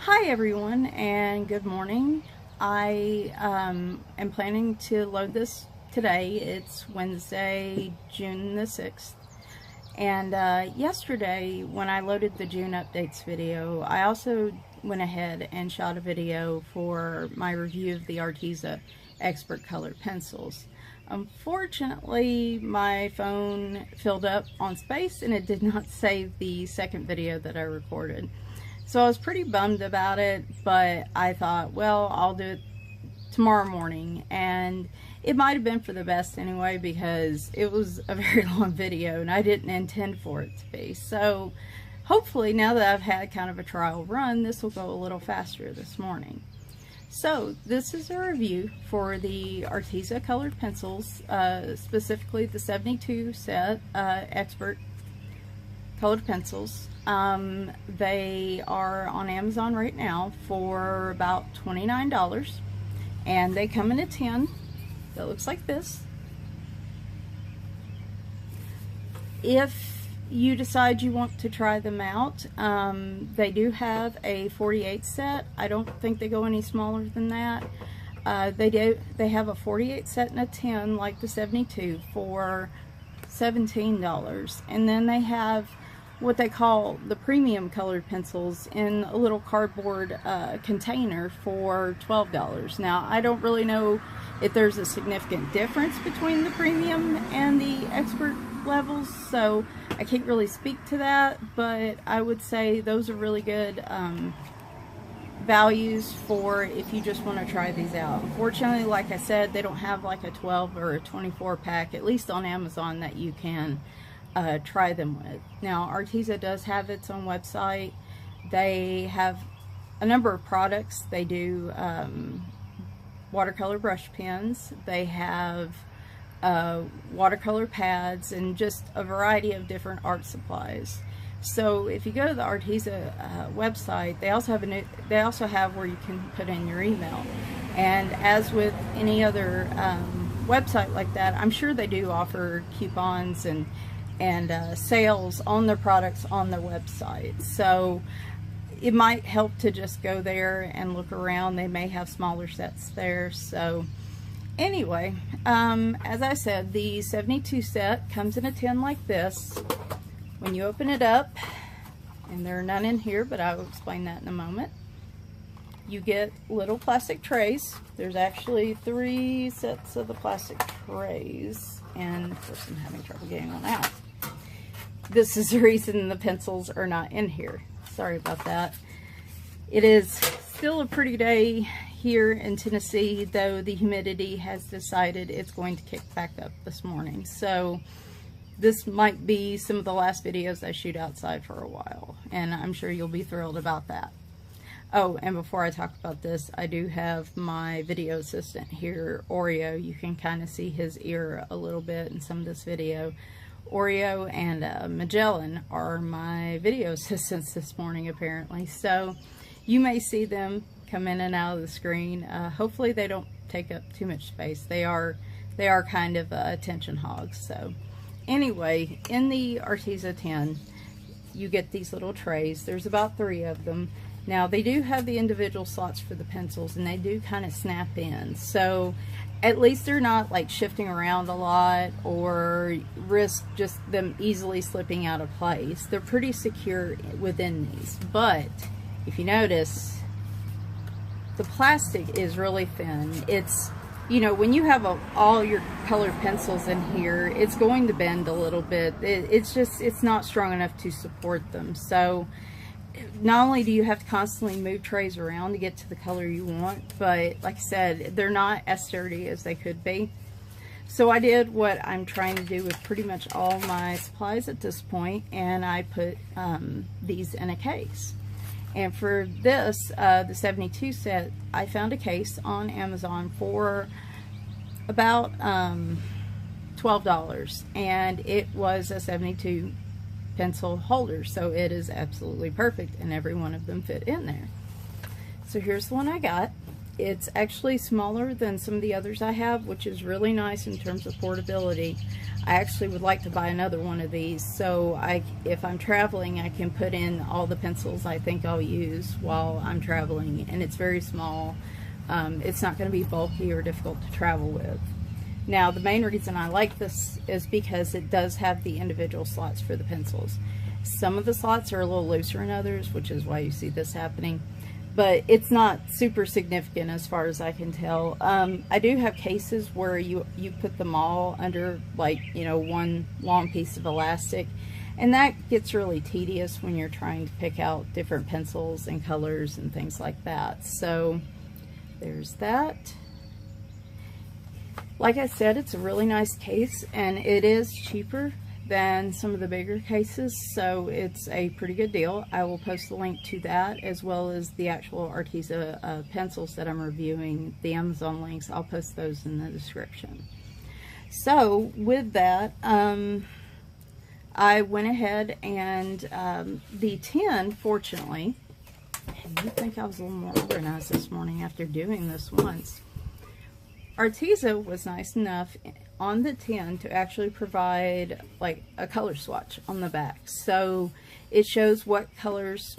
Hi everyone, and good morning. I am planning to load this today. It's Wednesday, June the 6th. And yesterday, when I loaded the June updates video, I also went ahead and shot a video for my review of the Arteza Expert Colored Pencils. Unfortunately, my phone filled up on space and it did not save the second video that I recorded. So I was pretty bummed about it, but I thought, well, I'll do it tomorrow morning. And it might have been for the best anyway, because it was a very long video and I didn't intend for it to be. So hopefully, now that I've had kind of a trial run, this will go a little faster this morning. So this is a review for the Arteza colored pencils, specifically the 72 set Expert colored pencils. They are on Amazon right now for about $29, and they come in a tin that looks like this. If you decide you want to try them out, they do have a 48 set. I don't think they go any smaller than that. They have a 48 set in a tin like the 72 for $17, and then they have what they call the premium colored pencils in a little cardboard container for $12. Now, I don't really know if there's a significant difference between the premium and the expert levels, so I can't really speak to that, but I would say those are really good values for if you just want to try these out. Unfortunately, like I said, they don't have like a 12 or a 24 pack, at least on Amazon, that you can try them with. Now, Arteza does have its own website. They have a number of products. They do watercolor brush pens. They have watercolor pads and just a variety of different art supplies. So if you go to the Arteza website, they also have where you can put in your email. And as with any other website like that, I'm sure they do offer coupons and sales on their products on their website. So it might help to just go there and look around. They may have smaller sets there. So anyway, as I said, the 72 set comes in a tin like this. When you open it up, and there are none in here, but I will explain that in a moment, you get little plastic trays. There's actually 3 sets of the plastic trays, and of course I'm having trouble getting one out. This is the reason the pencils are not in here. Sorry about that. It is still a pretty day here in Tennessee, though the humidity has decided it's going to kick back up this morning. So this might be some of the last videos I shoot outside for a while, and I'm sure you'll be thrilled about that. Oh, and before I talk about this, I do have my video assistant here, Oreo. You can kind of see his ear a little bit in some of this video. Oreo and Magellan are my video assistants this morning, apparently. So you may see them come in and out of the screen. Hopefully they don't take up too much space. They are kind of attention hogs. So anyway, in the Arteza tin, you get these little trays. There's about 3 of them. Now, they do have the individual slots for the pencils, and they do kind of snap in. So at least they're not like shifting around a lot or risk just them easily slipping out of place. They're pretty secure within these. But if you notice, the plastic is really thin. It's, you know, when you have all your colored pencils in here, it's going to bend a little bit. It's not strong enough to support them. So not only do you have to constantly move trays around to get to the color you want, but like I said, they're not as sturdy as they could be. So I did what I'm trying to do with pretty much all my supplies at this point, and I put these in a case. And for this, the 72 set, I found a case on Amazon for about $12, and it was a 72 pencil holder, so it is absolutely perfect, and every one of them fit in there. So here's the one I got. It's actually smaller than some of the others I have, which is really nice in terms of portability. I actually would like to buy another one of these, so if I'm traveling, I can put in all the pencils I think I'll use while I'm traveling, and it's very small. It's not going to be bulky or difficult to travel with. Now, the main reason I like this is because it does have the individual slots for the pencils. Some of the slots are a little looser than others, which is why you see this happening. But it's not super significant as far as I can tell. I do have cases where you put them all under, like, you know, one long piece of elastic, and that gets really tedious when you're trying to pick out different pencils and colors and things like that. So there's that. Like I said, it's a really nice case, and it is cheaper than some of the bigger cases, so it's a pretty good deal. I will post the link to that, as well as the actual Arteza pencils that I'm reviewing, the Amazon links. I'll post those in the description. So with that, I went ahead and the tin, fortunately, and you'd think I was a little more organized this morning after doing this once. Arteza was nice enough on the tin to actually provide like a color swatch on the back, so it shows what colors.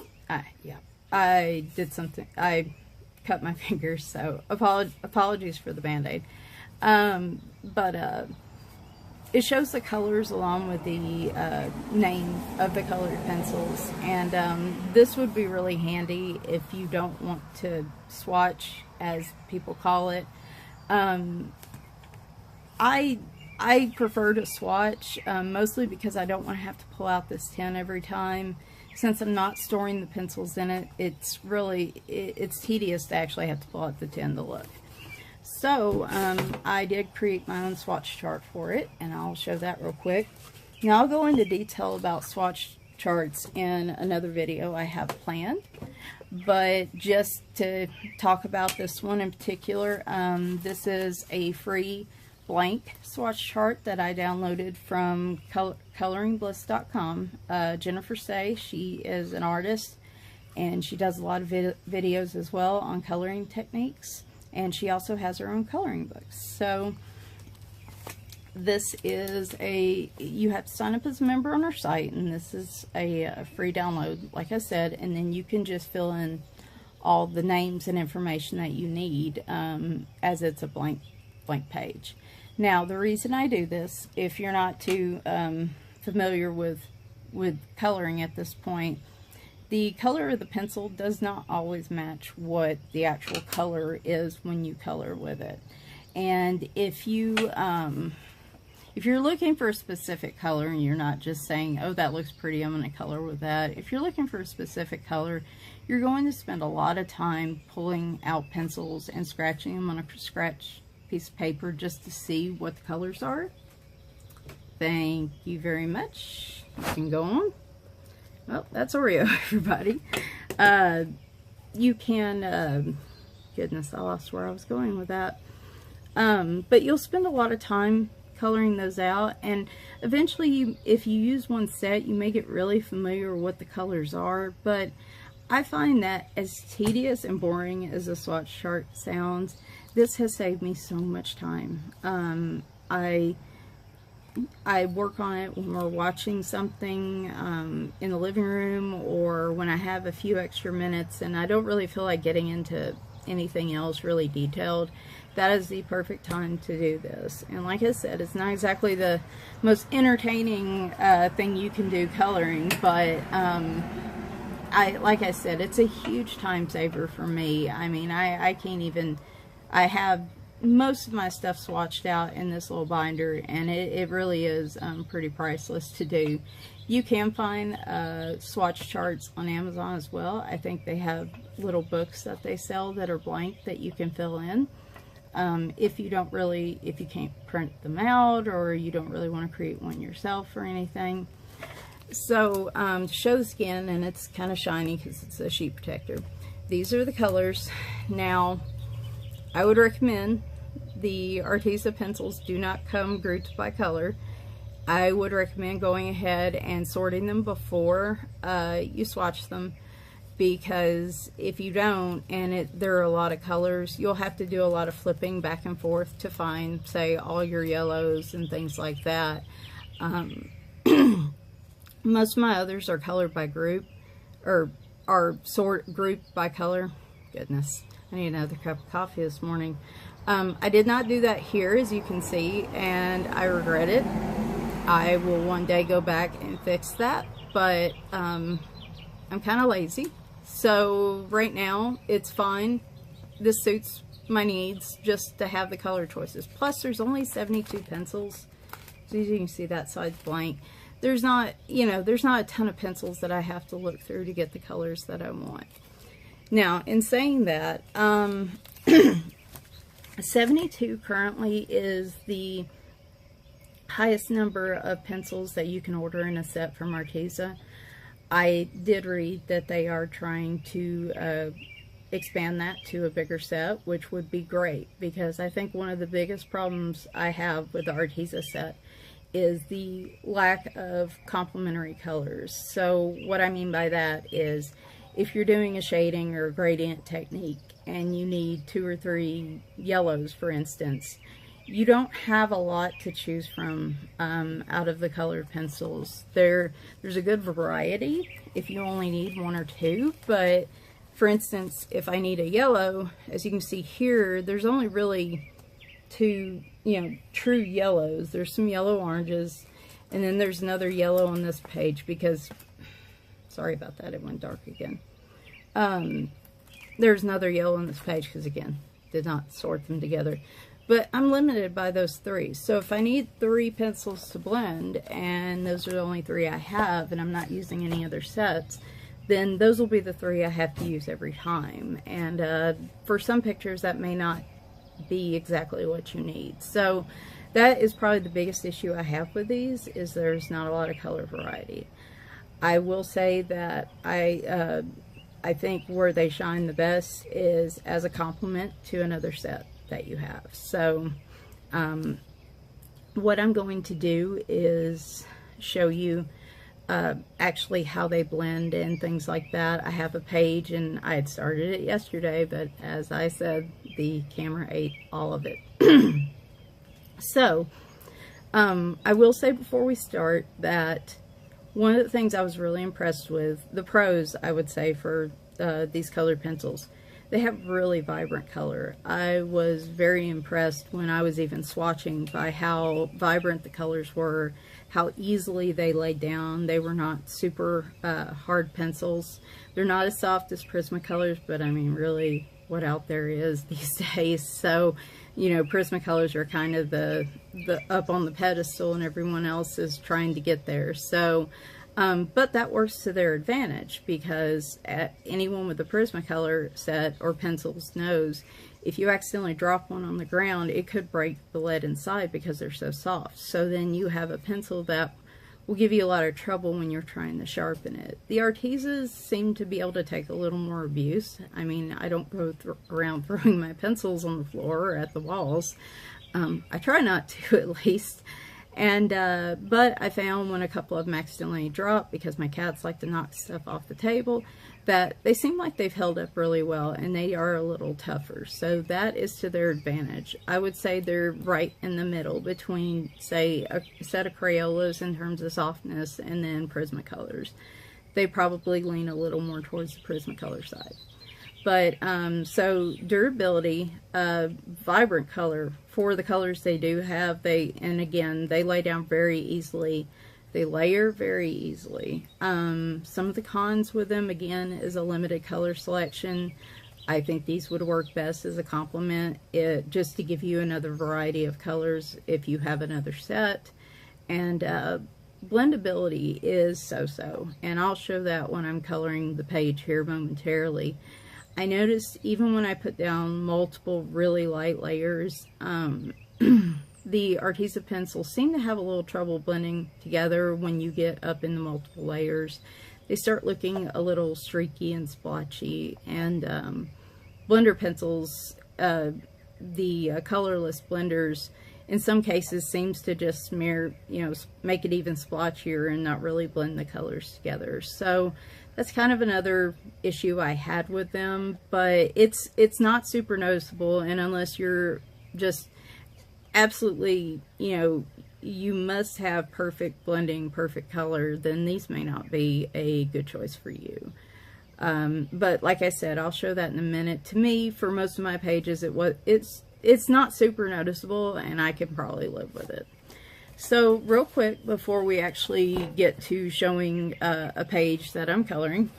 I did something, I cut my fingers, so apologies for the band-aid. But it shows the colors along with the name of the colored pencils, and this would be really handy if you don't want to swatch, as people call it. I prefer to swatch, mostly because I don't want to have to pull out this tin every time. Since I'm not storing the pencils in it, it's tedious to actually have to pull out the tin to look. So I did create my own swatch chart for it, and I'll show that real quick. Now I'll go into detail about swatch charts in another video I have planned, but just to talk about this one in particular, this is a free blank swatch chart that I downloaded from coloringbliss.com. Jennifer Say, she is an artist, and she does a lot of videos as well on coloring techniques, and she also has her own coloring books. So this is you have to sign up as a member on our site, and this is a free download, like I said, and then you can just fill in all the names and information that you need, as it's a blank page. Now, the reason I do this, if you're not too familiar with coloring at this point, the color of the pencil does not always match what the actual color is when you color with it. And if you're looking for a specific color and you're not just saying, oh, that looks pretty, I'm going to color with that. If you're looking for a specific color, you're going to spend a lot of time pulling out pencils and scratching them on a scratch piece of paper just to see what the colors are. Thank you very much. You can go on. Well, that's Oreo, everybody. You can, goodness, I lost where I was going with that. But you'll spend a lot of time coloring those out, and eventually if you use one set, you may get really familiar with what the colors are. But I find that as tedious and boring as a swatch chart sounds, this has saved me so much time. I work on it when we're watching something in the living room, or when I have a few extra minutes and I don't really feel like getting into anything else really detailed. That is the perfect time to do this. And like I said, it's not exactly the most entertaining thing you can do coloring, but like I said, it's a huge time saver for me. I mean, I can't even, I have most of my stuff swatched out in this little binder, and it really is pretty priceless to do. You can find swatch charts on Amazon as well. I think they have little books that they sell that are blank that you can fill in. If you can't print them out, or you don't really want to create one yourself or anything. So to show the skin, and it's kind of shiny because it's a sheet protector. These are the colors. Now, I would recommend the Arteza pencils do not come grouped by color. I would recommend going ahead and sorting them before you swatch them. because if you don't, and there are a lot of colors, you'll have to do a lot of flipping back and forth to find, say, all your yellows and things like that. Most of my others are colored by group, or are grouped by color. Goodness, I need another cup of coffee this morning. I did not do that here, as you can see, and I regret it. I will one day go back and fix that, but I'm kind of lazy. So right now, it's fine. This suits my needs, just to have the color choices. Plus, there's only 72 pencils. So as you can see, that side's blank. There's not, there's not a ton of pencils that I have to look through to get the colors that I want. Now, in saying that, 72 currently is the highest number of pencils that you can order in a set from Arteza. I did read that they are trying to expand that to a bigger set, which would be great, because I think one of the biggest problems I have with the Arteza set is the lack of complementary colors. So what I mean by that is, if you're doing a shading or a gradient technique and you need 2 or 3 yellows, for instance, you don't have a lot to choose from out of the colored pencils. There's a good variety if you only need 1 or 2, but for instance, if I need a yellow, as you can see here, there's only really 2, true yellows. There's some yellow oranges, and then there's another yellow on this page because, sorry about that, it went dark again. There's another yellow on this page because, again, did not sort them together. But I'm limited by those 3. So if I need 3 pencils to blend, and those are the only 3 I have, and I'm not using any other sets, then those will be the 3 I have to use every time. And for some pictures, that may not be exactly what you need. So that is probably the biggest issue I have with these, is there's not a lot of color variety. I will say that I think where they shine the best is as a complement to another set that you have. So what I'm going to do is show you actually how they blend and things like that. I have a page, and I had started it yesterday, but as I said, the camera ate all of it. So I will say before we start that one of the things I was really impressed with, the pros I would say for these colored pencils, they have really vibrant color. I was very impressed when I was even swatching by how vibrant the colors were, how easily they laid down. They were not super hard pencils. They're not as soft as Prisma colors, but I mean, really, what out there is these days. So, Prisma colors are kind of the up on the pedestal, and everyone else is trying to get there. So, but that works to their advantage, because anyone with a Prismacolor set or pencils knows if you accidentally drop one on the ground, it could break the lead inside because they're so soft. So then you have a pencil that will give you a lot of trouble when you're trying to sharpen it. The Artezas seem to be able to take a little more abuse. I mean, I don't go around throwing my pencils on the floor or at the walls. I try not to, at least. And but I found when a couple of them accidentally dropped, because my cats like to knock stuff off the table, that they seem like they've held up really well, and they are a little tougher. So that is to their advantage. I would say they're right in the middle between, say, a set of Crayolas in terms of softness and then Prismacolors. They probably lean a little more towards the Prismacolor side. But, so durability, vibrant color for the colors they do have. And again, they lay down very easily. They layer very easily. Some of the cons with them, again, is a limited color selection. I think these would work best as a complement, just to give you another variety of colors if you have another set. And blendability is so-so. And I'll show that when I'm coloring the page here momentarily. I noticed even when I put down multiple really light layers, the Arteza pencils seem to have a little trouble blending together when you get up in the multiple layers. They start looking a little streaky and splotchy, and blender pencils, the colorless blenders, in some cases seems to just smear, make it even splotchier and not really blend the colors together. So That's kind of another issue I had with them, but it's not super noticeable, and unless you're just absolutely, you know, you must have perfect blending, perfect color, then these may not be a good choice for you. But like I said, I'll show that in a minute. To me, for most of my pages, it's not super noticeable, and I can probably live with it. So real quick, before we actually get to showing a page that I'm coloring,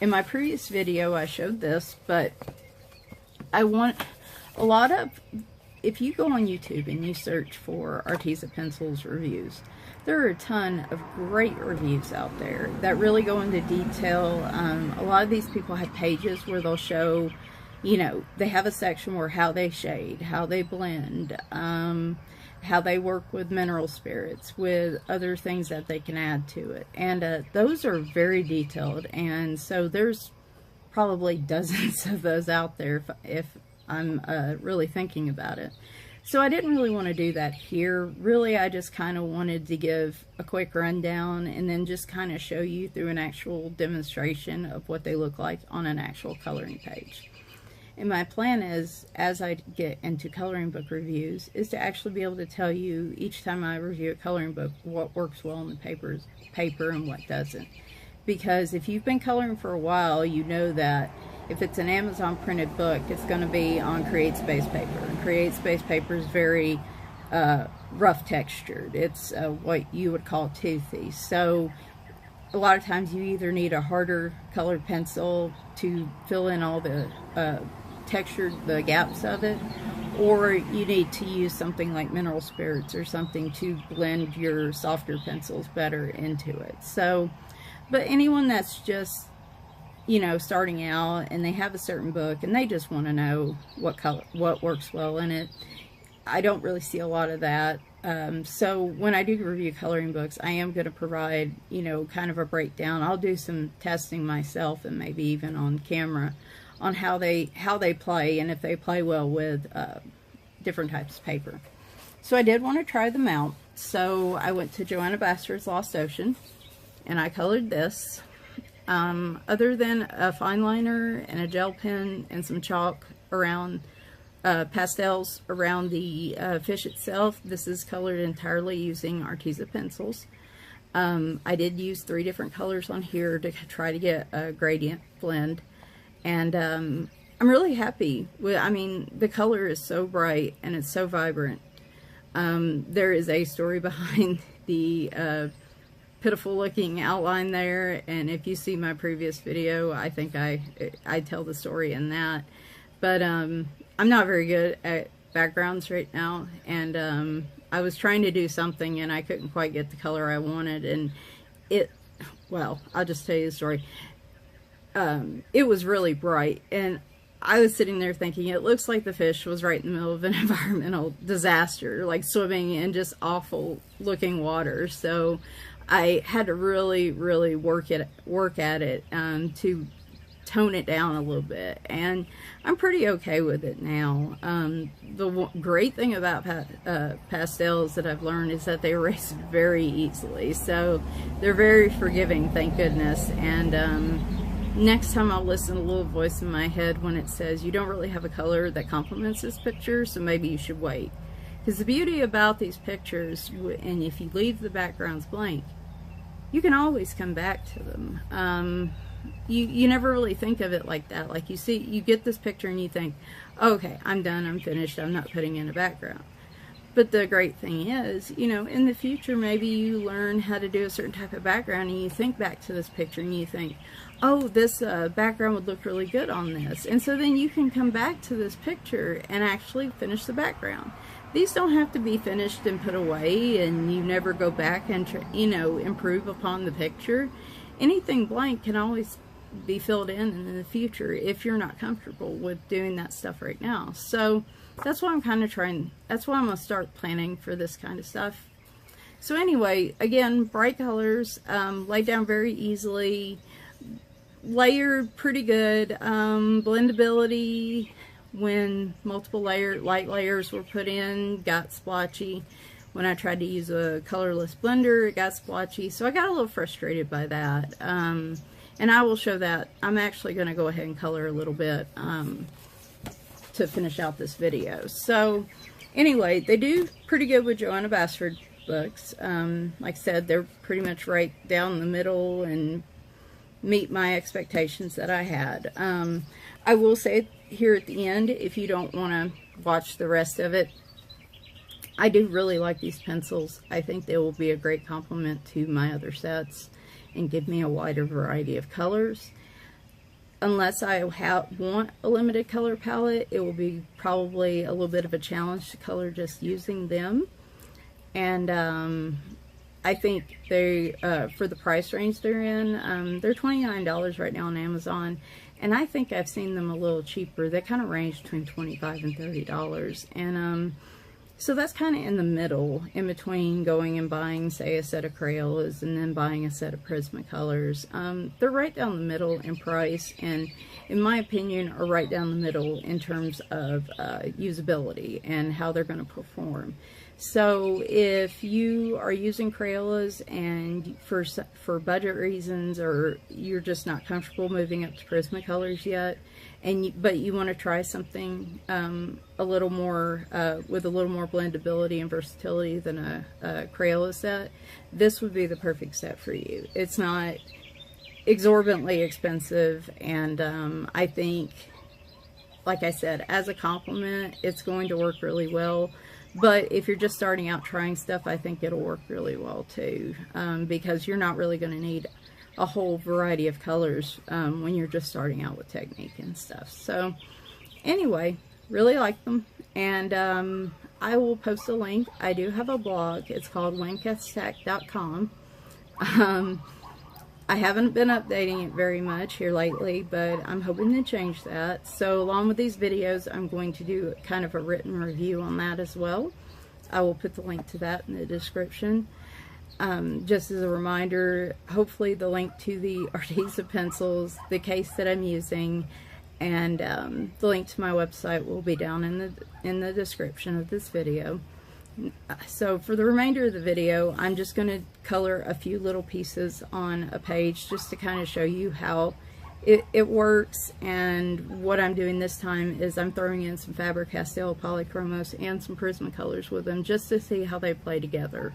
in my previous video I showed this, but I want a lot of, if you go on YouTube and you search for Arteza pencils reviews, there are a ton of great reviews out there that really go into detail. A lot of these people have pages where they'll show, you know, they have a section where how they shade, how they blend, how they work with mineral spirits, with other things that they can add to it. And those are very detailed, and so there's probably dozens of those out there if I'm really thinking about it. So I didn't really want to do that here. Really, I just kind of wanted to give a quick rundown and then just kind of show you through an actual demonstration of what they look like on an actual coloring page. And my plan is, as I get into coloring book reviews, is to actually be able to tell you each time I review a coloring book what works well on the paper and what doesn't. Because if you've been coloring for a while, you know that if it's an Amazon printed book, it's going to be on Create Space paper. And Create Space paper is very rough textured. It's what you would call toothy. So a lot of times you either need a harder colored pencil to fill in all the textured, the gaps of it, or you need to use something like mineral spirits or something to blend your softer pencils better into it. So, but anyone that's just, you know, starting out and they have a certain book and they just want to know what color, what works well in it, I don't really see a lot of that. So when I do review coloring books, I am going to provide, you know, kind of a breakdown. I'll do some testing myself and maybe even on camera on how they play and if they play well with different types of paper. So I did want to try them out. So I went to Joanna Bastard's Lost Ocean and I colored this. Other than a fine liner and a gel pen and some chalk around pastels around the fish itself, this is colored entirely using Arteza pencils. I did use 3 different colors on here to try to get a gradient blend, and I'm really happy with, I mean, the color is so bright and it's so vibrant. There is a story behind the pitiful looking outline there, and if you see my previous video, I think I tell the story in that. But I'm not very good at backgrounds right now, and I was trying to do something and I couldn't quite get the color I wanted, and well, I'll just tell you the story. It was really bright, and I was sitting there thinking, it looks like the fish was right in the middle of an environmental disaster, like swimming in just awful looking water. So I had to really work at it to tone it down a little bit, and I'm pretty okay with it now. The great thing about pastels that I've learned is that they erase very easily, so they're very forgiving, thank goodness. And next time I'll listen to a little voice in my head when it says you don't really have a color that complements this picture, so maybe you should wait. Because the beauty about these pictures, and if you leave the backgrounds blank, you can always come back to them. You never really think of it like that. Like you get this picture and you think, okay, I'm done, I'm finished, I'm not putting in a background. But the great thing is, you know, in the future, maybe you learn how to do a certain type of background and you think back to this picture and you think, oh, this background would look really good on this. And so then you can come back to this picture and actually finish the background. These don't have to be finished and put away and you never go back and, you know, improve upon the picture. Anything blank can always be filled in the future if you're not comfortable with doing that stuff right now. So that's why I'm kind of trying, that's why I'm going to start planning for this kind of stuff. So anyway, again, bright colors, laid down very easily, layered pretty good, blendability when multiple light layers were put in, got splotchy. When I tried to use a colorless blender, it got splotchy, so I got a little frustrated by that. And I will show that. I'm actually going to go ahead and color a little bit to finish out this video. So anyway, they do pretty good with Joanna Basford books. Like I said, they're pretty much right down the middle and meet my expectations that I had. I will say here at the end, if you don't want to watch the rest of it, I do really like these pencils. I think they will be a great complement to my other sets and give me a wider variety of colors. Unless I want a limited color palette, it will be probably a little bit of a challenge to color just using them. And I think they, for the price range they're in, they're $29 right now on Amazon. And I think I've seen them a little cheaper. They kind of range between $25 and $30. And so that's kind of in the middle, in between going and buying, say, a set of Crayolas and then buying a set of Prismacolors. They're right down the middle in price, and in my opinion are right down the middle in terms of usability and how they're going to perform. So if you are using Crayolas and for budget reasons, or you're just not comfortable moving up to Prismacolors yet, but you want to try something a little more with a little more blendability and versatility than a Crayola set, this would be the perfect set for you. It's not exorbitantly expensive, and I think, like I said, as a compliment, it's going to work really well. But if you're just starting out trying stuff, I think it'll work really well too, because you're not really going to need a whole variety of colors when you're just starting out with technique and stuff. So anyway, really like them, and I will post a link. I do have a blog. It's called wincaststack.com. I haven't been updating it very much here lately, but I'm hoping to change that. So along with these videos, I'm going to do kind of a written review on that as well. I will put the link to that in the description. Just as a reminder, hopefully the link to the Arteza pencils, the case that I'm using, and the link to my website will be down in the description of this video. So for the remainder of the video, I'm just going to color a few little pieces on a page just to kind of show you how it works. And what I'm doing this time is I'm throwing in some Faber Castell Polychromos and some Prismacolors with them just to see how they play together,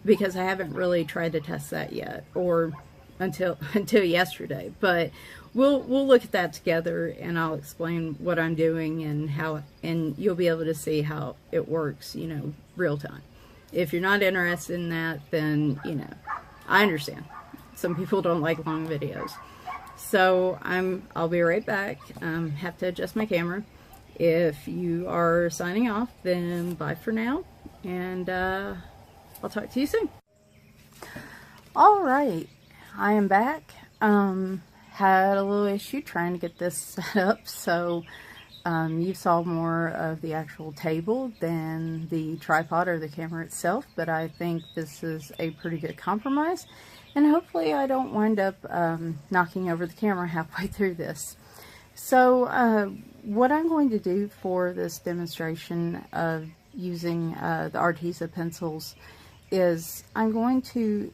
because I haven't really tried to test that yet, or until yesterday. But we'll look at that together, and I'll explain what I'm doing and how, and you'll be able to see how it works, you know, real time. If you're not interested in that, then, you know, I understand. Some people don't like long videos. So I'll be right back. Have to adjust my camera. If you are signing off, then bye for now, and I'll talk to you soon. All right, I am back. Had a little issue trying to get this set up, so you saw more of the actual table than the tripod or the camera itself, but I think this is a pretty good compromise, and hopefully I don't wind up knocking over the camera halfway through this. So what I'm going to do for this demonstration of using the Arteza pencils is I'm going to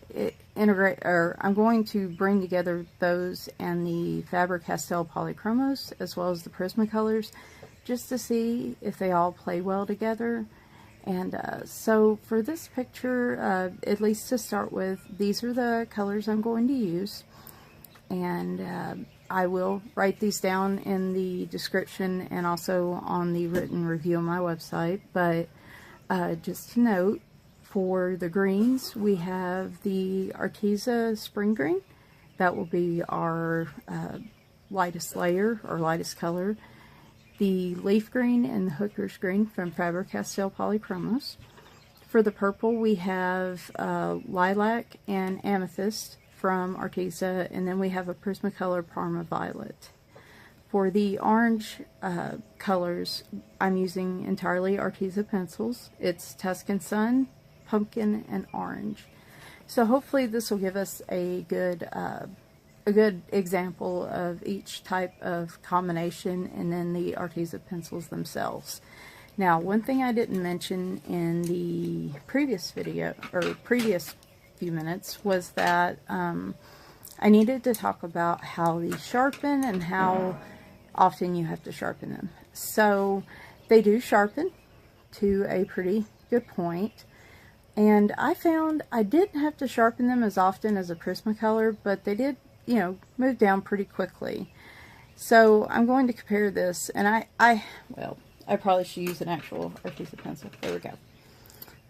I'm going to bring together those and the Faber Castell Polychromos as well as the Prismacolors, just to see if they all play well together. And so for this picture, at least to start with, these are the colors I'm going to use, and I will write these down in the description and also on the written review on my website. But just to note, for the greens, we have the Arteza Spring Green. That will be our lightest layer, or lightest color. The Leaf Green and the Hooker's Green from Faber Castell Polychromos. For the purple, we have Lilac and Amethyst from Arteza, and then we have a Prismacolor Parma Violet. For the orange colors, I'm using entirely Arteza pencils. It's Tuscan Sun, Pumpkin, and Orange. So hopefully this will give us a good example of each type of combination, and then the Arteza pencils themselves. Now, one thing I didn't mention in the previous video, or previous few minutes, was that I needed to talk about how these sharpen and how often you have to sharpen them. So they do sharpen to a pretty good point. And I found I didn't have to sharpen them as often as a Prismacolor, but they did, you know, move down pretty quickly. So I'm going to compare this, and I probably should use an actual Arteza pencil. There we go.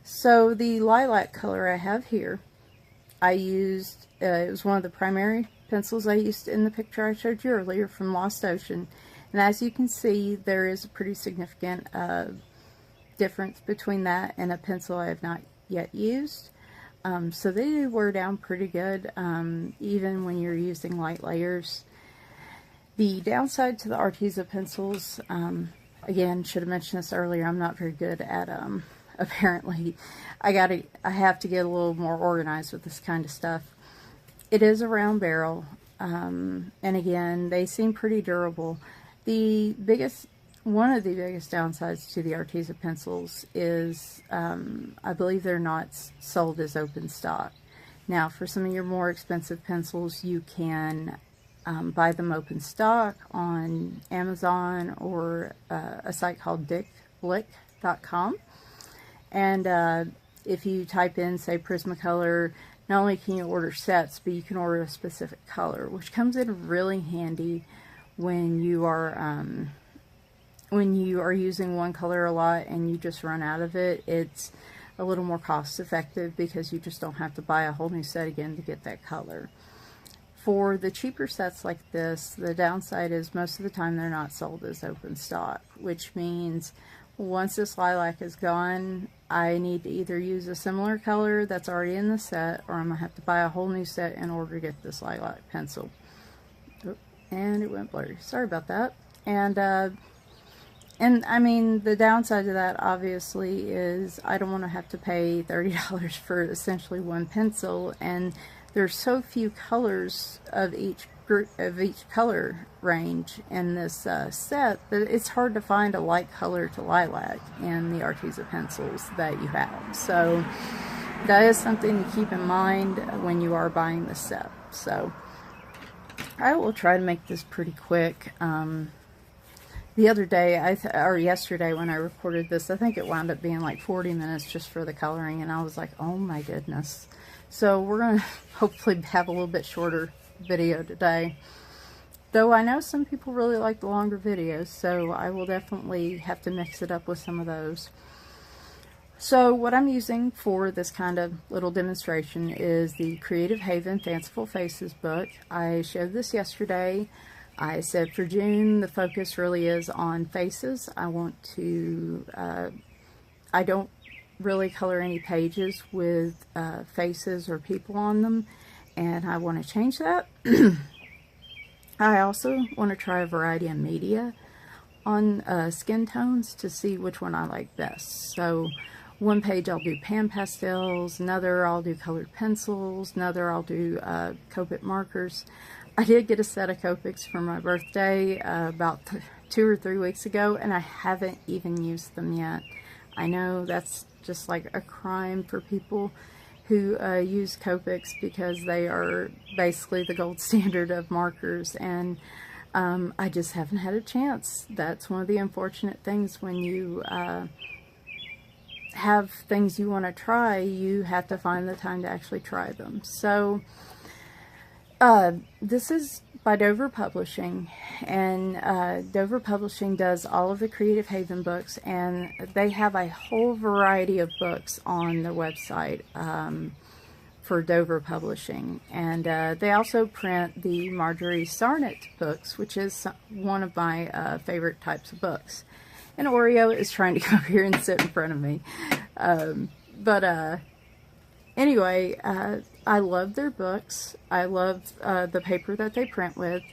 So the lilac color I have here, I used, it was one of the primary pencils I used in the picture I showed you earlier from Lost Ocean. And as you can see, there is a pretty significant difference between that and a pencil I have not yet used. So they do wear down pretty good, even when you're using light layers. The downside to the Arteza pencils, again, should have mentioned this earlier, I'm not very good at, apparently, I have to get a little more organized with this kind of stuff. It is a round barrel, and again, they seem pretty durable. One of the biggest downsides to the Arteza pencils is, I believe they're not sold as open stock. Now, for some of your more expensive pencils, you can buy them open stock on Amazon or a site called dickblick.com. And if you type in, say, Prismacolor, not only can you order sets, but you can order a specific color, which comes in really handy when you are using one color a lot and you just run out of it. It's a little more cost effective because you just don't have to buy a whole new set again to get that color. For the cheaper sets like this, the downside is most of the time they're not sold as open stock, which means once this lilac is gone, I need to either use a similar color that's already in the set, or I'm going to have to buy a whole new set in order to get this lilac pencil. Oh, and it went blurry. Sorry about that. And I mean, the downside to that obviously is I don't want to have to pay $30 for essentially one pencil, and there's so few colors of each color range in this set that it's hard to find a light color to lilac in the Arteza pencils that you have. So that is something to keep in mind when you are buying the set. So I will try to make this pretty quick. The other day, or yesterday when I recorded this, I think it wound up being like 40 minutes just for the coloring, and I was like, oh my goodness. So we're going to hopefully have a little bit shorter video today. Though I know some people really like the longer videos, so I will definitely have to mix it up with some of those. So what I'm using for this kind of little demonstration is the Creative Haven Fanciful Faces book. I showed this yesterday. I said for June the focus really is on faces. I want to, I don't really color any pages with faces or people on them, and I want to change that. I also want to try a variety of media on skin tones to see which one I like best. So one page I'll do pan pastels, another I'll do colored pencils, another I'll do Copic markers. I did get a set of Copics for my birthday about 2 or 3 weeks ago, and I haven't even used them yet. I know that's just like a crime for people who use Copics because they are basically the gold standard of markers, and I just haven't had a chance. That's one of the unfortunate things when you have things you want to try, you have to find the time to actually try them. So this is by Dover Publishing, and Dover Publishing does all of the Creative Haven books, and they have a whole variety of books on their website for Dover Publishing. And they also print the Marjorie Sarnett books, which is one of my favorite types of books. And Oreo is trying to come over here and sit in front of me. Anyway, I love their books. I love the paper that they print with.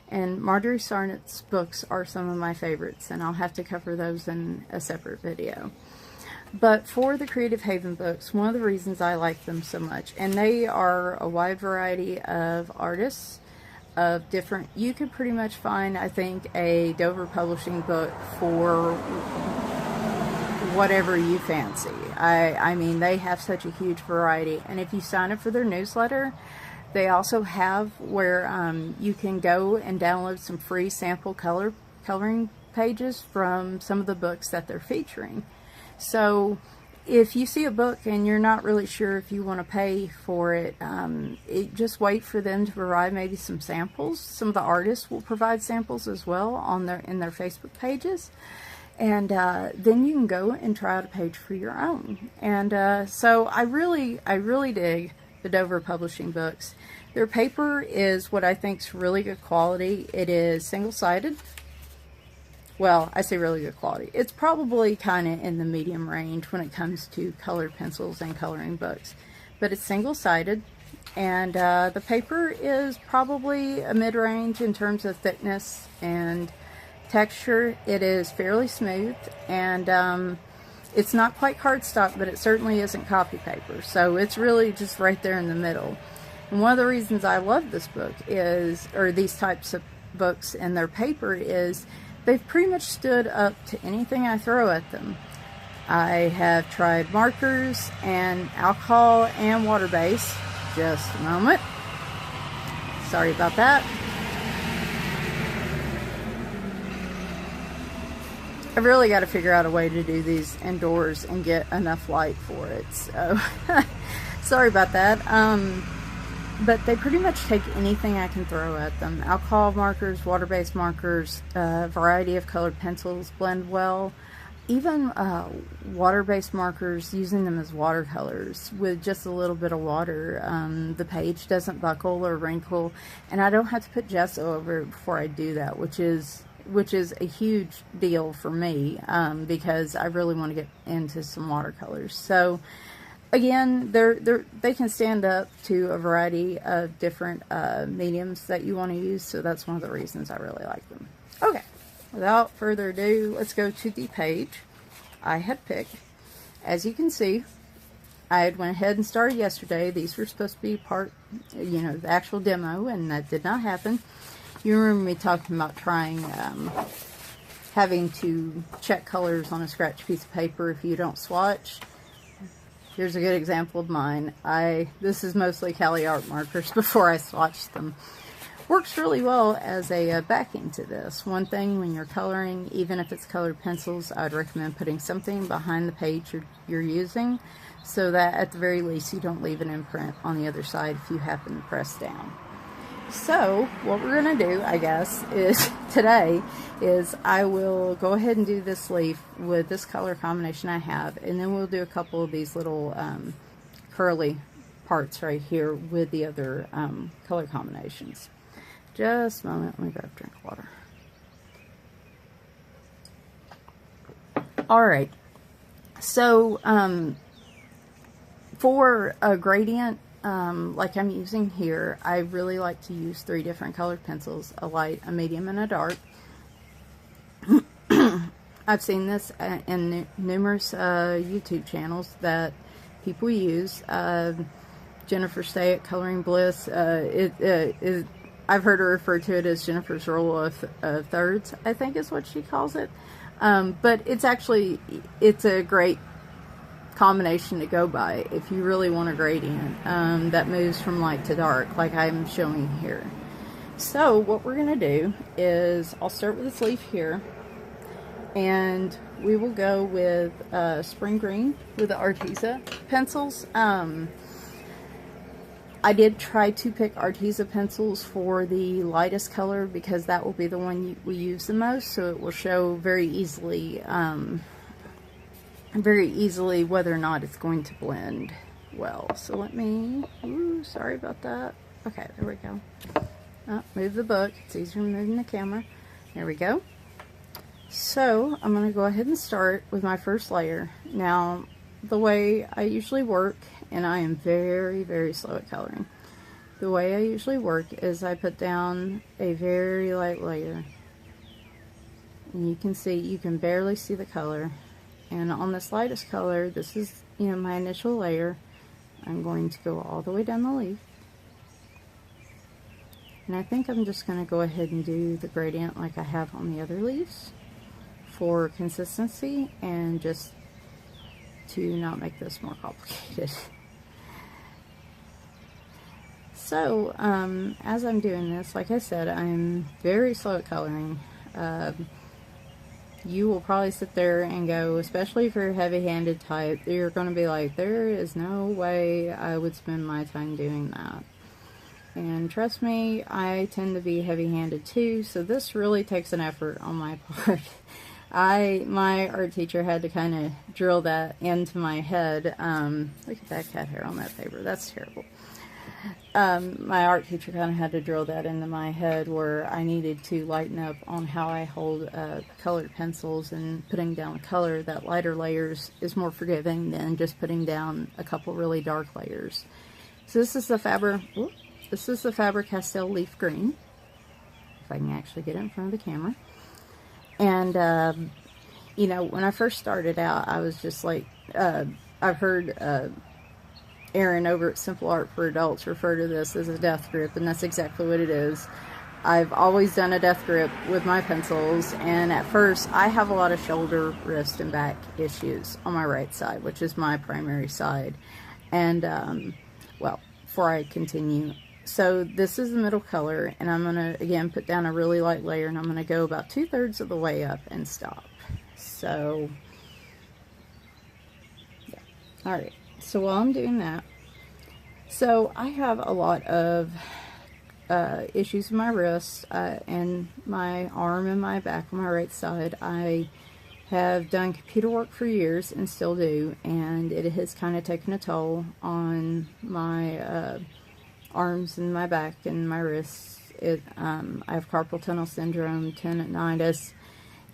And Marjorie Sarnett's books are some of my favorites, and I'll have to cover those in a separate video. But for the Creative Haven books, one of the reasons I like them so much, and they are a wide variety of artists of different, you could pretty much find, I think, a Dover Publishing book for whatever you fancy. I mean, they have such a huge variety, and if you sign up for their newsletter, They also have where you can go and download some free sample coloring pages from some of the books that they're featuring. So if you see a book and you're not really sure if you want to pay for it, just wait for them to provide maybe some samples. Some of the artists will provide samples as well on in their Facebook pages. And then you can go and try out a page for your own. And so I really dig the Dover Publishing books. Their paper is what I think is really good quality. It is single-sided. Well, I say really good quality. It's probably kind of in the medium range when it comes to colored pencils and coloring books. But it's single-sided, and the paper is probably a mid-range in terms of thickness and texture. It is fairly smooth, and it's not quite cardstock, but it certainly isn't copy paper. So it's really just right there in the middle. And one of the reasons I love this book is, or these types of books and their paper, is they've pretty much stood up to anything I throw at them. I have tried markers and alcohol and water base. Just a moment. Sorry about that. I've really got to figure out a way to do these indoors and get enough light for it. So, sorry about that. But they pretty much take anything I can throw at them. Alcohol markers, water-based markers, a variety of colored pencils blend well. Even water-based markers, using them as watercolors with just a little bit of water. The page doesn't buckle or wrinkle, and I don't have to put gesso over it before I do that, which is a huge deal for me, because I really want to get into some watercolors. So again, they can stand up to a variety of different mediums that you want to use, so that's one of the reasons I really like them. Okay, without further ado, let's go to the page I had picked. As you can see, I had went ahead and started yesterday. These were supposed to be part, the actual demo, and that did not happen. You remember me talking about trying having to check colors on a scratch piece of paper if you don't swatch. Here's a good example of mine. This is mostly Cali art markers before I swatched them. Works really well as a backing to this. One thing when you're coloring, even if it's colored pencils, I'd recommend putting something behind the page you're using, so that at the very least you don't leave an imprint on the other side if you happen to press down. So what we're going to do, I guess, is today is I will go ahead and do this leaf with this color combination I have, and then we'll do a couple of these little curly parts right here with the other color combinations. Just a moment, let me grab a drink of water. Alright, so for a gradient, like I'm using here, I really like to use 3 different colored pencils, a light, a medium, and a dark. I've seen this in numerous YouTube channels that people use. Jennifer Stay at Coloring Bliss, I've heard her refer to it as Jennifer's rule of thirds, I think is what she calls it. But it's a great combination to go by if you really want a gradient that moves from light to dark, like I'm showing here. So what we're going to do is I'll start with this leaf here, and we will go with spring green with the Arteza pencils. I did try to pick Arteza pencils for the lightest color because that will be the one we use the most, so it will show very easily whether or not it's going to blend well. So let me, sorry about that. Okay, there we go. Move the book. It's easier than moving the camera. There we go. So I'm going to go ahead and start with my first layer. Now, the way I usually work, and I am very, very slow at coloring. The way I usually work is I put down a very light layer. And you can see, you can barely see the color. And on this lightest color, this is, my initial layer. I'm going to go all the way down the leaf. And I think I'm just going to go ahead and do the gradient like I have on the other leaves for consistency and just to not make this more complicated. So, as I'm doing this, like I said, I'm very slow at coloring. You will probably sit there and go, especially if you're a heavy-handed type, you're going to be like, there is no way I would spend my time doing that. And trust me, I tend to be heavy-handed too, so this really takes an effort on my part. My art teacher had to kind of drill that into my head. Look at that cat hair on that paper. That's terrible. My art teacher kind of had to drill that into my head where I needed to lighten up on how I hold colored pencils, and putting down color that lighter layers is more forgiving than just putting down a couple really dark layers. So this is the Faber Castell Leaf Green, if I can actually get it in front of the camera. And you know, when I first started out, I was just like, I've heard Aaron over at Simple Art for Adults refer to this as a death grip, and that's exactly what it is. I've always done a death grip with my pencils, and at first I have a lot of shoulder, wrist, and back issues on my right side, which is my primary side. And well, before I continue, so this is the middle color, and I'm going to again put down a really light layer, and I'm going to go about 2/3 of the way up and stop. So yeah. Alright, so while I'm doing that, so I have a lot of issues with my wrist and my arm and my back on my right side. I have done computer work for years and still do, and it has kind of taken a toll on my arms and my back and my wrists. I have carpal tunnel syndrome, tendonitis,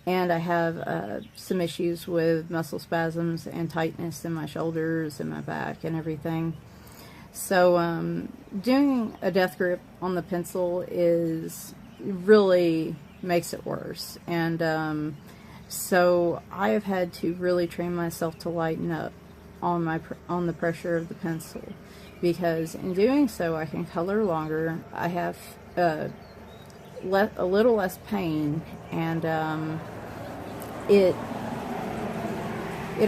and I have some issues with muscle spasms and tightness in my shoulders and my back and everything. So doing a death grip on the pencil really makes it worse. And so I have had to really train myself to lighten up on the pressure of the pencil, because in doing so I can color longer. I have a little less pain, and it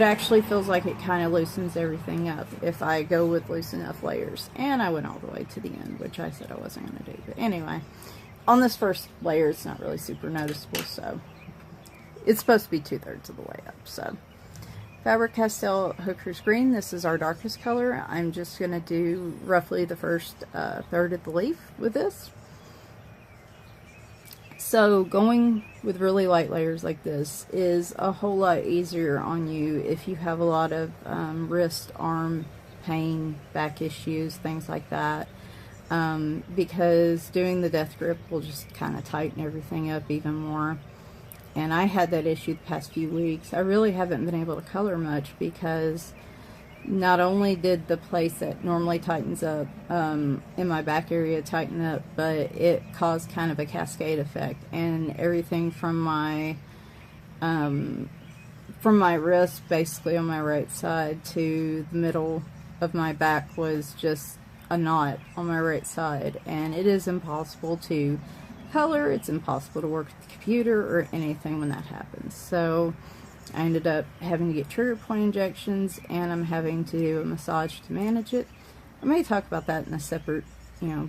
actually feels like it kind of loosens everything up if I go with loose enough layers. And I went all the way to the end, which I said I wasn't going to do. But anyway, on this first layer it's not really super noticeable, so it's supposed to be 2/3 of the way up. So Faber Castell Hooker's Green, this is our darkest color. I'm just going to do roughly the first third of the leaf with this. So going with really light layers like this is a whole lot easier on you if you have a lot of wrist, arm pain, back issues, things like that, because doing the death grip will just kind of tighten everything up even more. And I had that issue the past few weeks. I really haven't been able to color much because not only did the place that normally tightens up in my back area tighten up, but it caused kind of a cascade effect, and everything from my wrist, basically on my right side, to the middle of my back was just a knot on my right side, and it is impossible to color. It's impossible to work with the computer or anything when that happens. So I ended up having to get trigger point injections, and I'm having to do a massage to manage it. I may talk about that in a separate,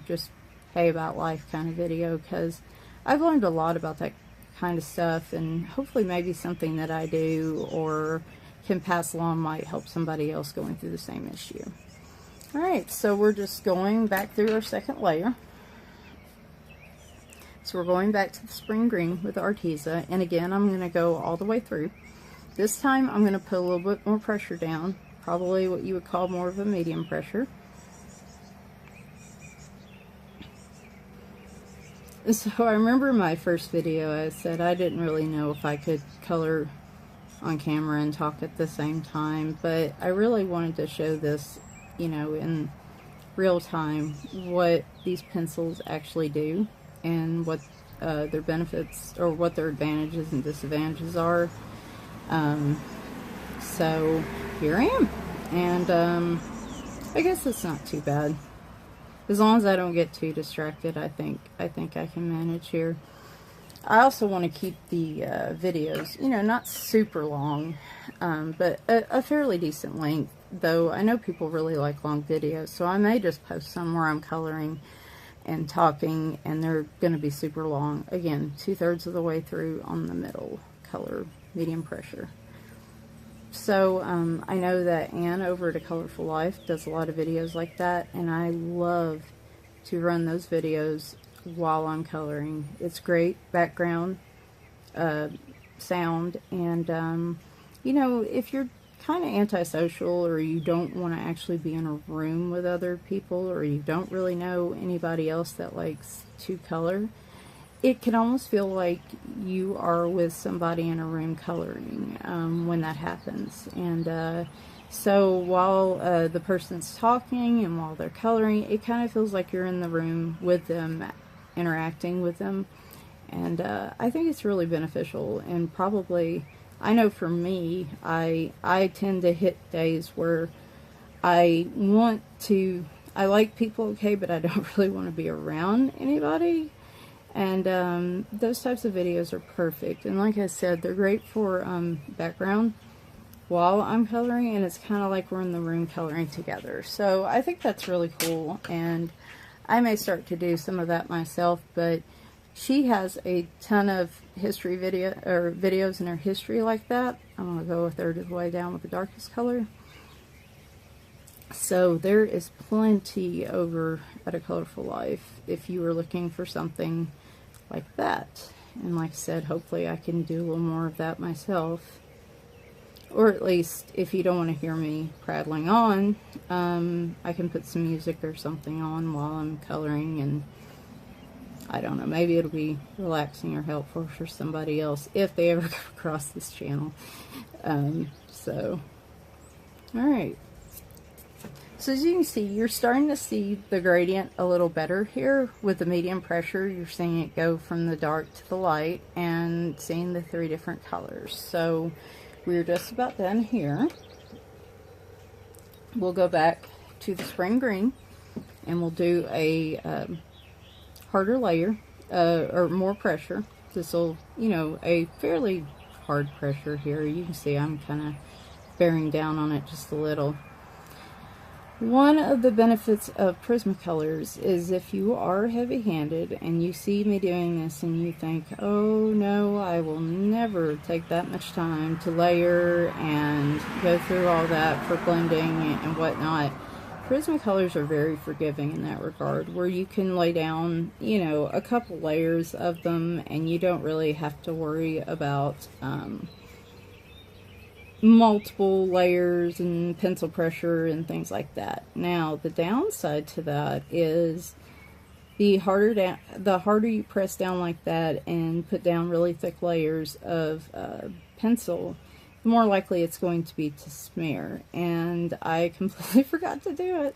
just hey about life kind of video, because I've learned a lot about that kind of stuff, and hopefully maybe something that I do or can pass along might help somebody else going through the same issue. Alright, so we're just going back through our second layer. So we're going back to the spring green with the Arteza, and again I'm going to go all the way through. This time I'm going to put a little bit more pressure down, probably what you would call more of a medium pressure. So I remember my first video I said I didn't really know if I could color on camera and talk at the same time, but I really wanted to show this, in real time, what these pencils actually do and what their benefits or what their advantages and disadvantages are. So here I am, and I guess it's not too bad as long as I don't get too distracted. I think I can manage here. I also want to keep the videos, you know, not super long, but a fairly decent length, though I know people really like long videos, so I may just post some where I'm coloring and talking, and they're going to be super long. Again, 2/3 of the way through on the middle color, medium pressure. So I know that Anne over at A Colorful Life does a lot of videos like that, and I love to run those videos while I'm coloring. It's great background sound, and you know, if you're kind of antisocial, or you don't want to actually be in a room with other people, or you don't really know anybody else that likes to color, it can almost feel like you are with somebody in a room coloring when that happens. And so while the person's talking and while they're coloring, it kind of feels like you're in the room with them, interacting with them. And I think it's really beneficial, and probably, I know for me, I tend to hit days where I like people, okay, but I don't really want to be around anybody. And those types of videos are perfect. And like I said, they're great for background while I'm coloring, and it's kind of like we're in the room coloring together. So I think that's really cool, and I may start to do some of that myself. But she has a ton of history videos in her history like that. I'm going to go a third of the way down with the darkest color. So there is plenty over at A Colorful Life if you were looking for something like that. And like I said, hopefully I can do a little more of that myself. Or at least, if you don't want to hear me prattling on, I can put some music or something on while I'm coloring, and I don't know, maybe it'll be relaxing or helpful for somebody else if they ever come across this channel. Alright. So as you can see, you're starting to see the gradient a little better here with the medium pressure. You're seeing it go from the dark to the light and seeing the 3 different colors. So we're just about done here. We'll go back to the spring green, and we'll do a harder layer, or more pressure. This will, you know, a fairly hard pressure here. You can see I'm kind of bearing down on it just a little. One of the benefits of Prismacolors is if you are heavy-handed and you see me doing this and you think, oh no, I will never take that much time to layer and go through all that for blending and whatnot, Prismacolors are very forgiving in that regard, where you can lay down, you know, a couple layers of them and you don't really have to worry about multiple layers and pencil pressure and things like that. Now, the downside to that is the harder you press down like that and put down really thick layers of pencil, the more likely it's going to be to smear. And I completely forgot to do it.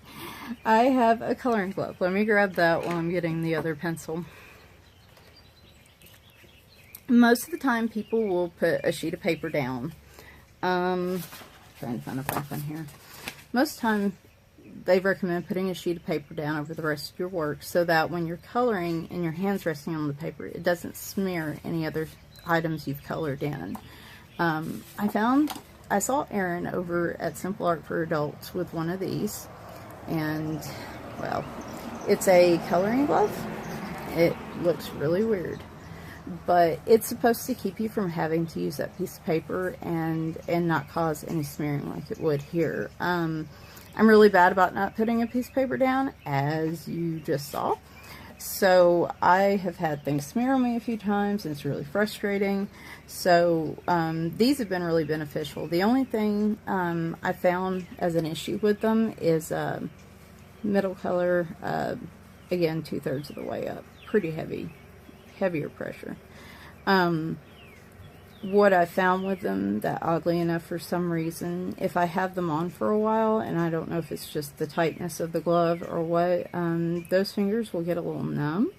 I have a coloring glove. Let me grab that while I'm getting the other pencil. Most of the time people will put a sheet of paper down. Trying to find a blank one here. Most of the time they recommend putting a sheet of paper down over the rest of your work so that when you're coloring and your hand's resting on the paper, it doesn't smear any other items you've colored in. I saw Erin over at Simple Art for Adults with one of these, and well, it's a coloring glove. It looks really weird, but it's supposed to keep you from having to use that piece of paper and not cause any smearing like it would here. I'm really bad about not putting a piece of paper down, as you just saw. So I have had things smear on me a few times, and it's really frustrating. So these have been really beneficial. The only thing I found as an issue with them is middle color, again, 2/3 of the way up. Pretty heavier pressure. What I found with them, that oddly enough, for some reason, if I have them on for a while, and I don't know if it's just the tightness of the glove or what, those fingers will get a little numb,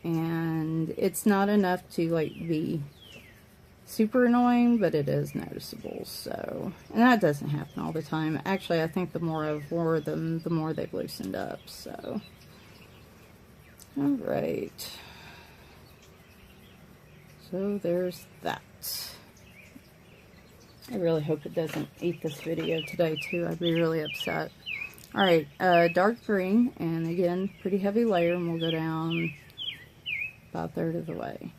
and it's not enough to like be super annoying, but it is noticeable. So, and that doesn't happen all the time. Actually, I think the more I've wore them, the more they've loosened up. So, all right. So there's that. I really hope it doesn't eat this video today too. I'd be really upset. Alright, dark green, and again, pretty heavy layer, and we'll go down about a third of the way.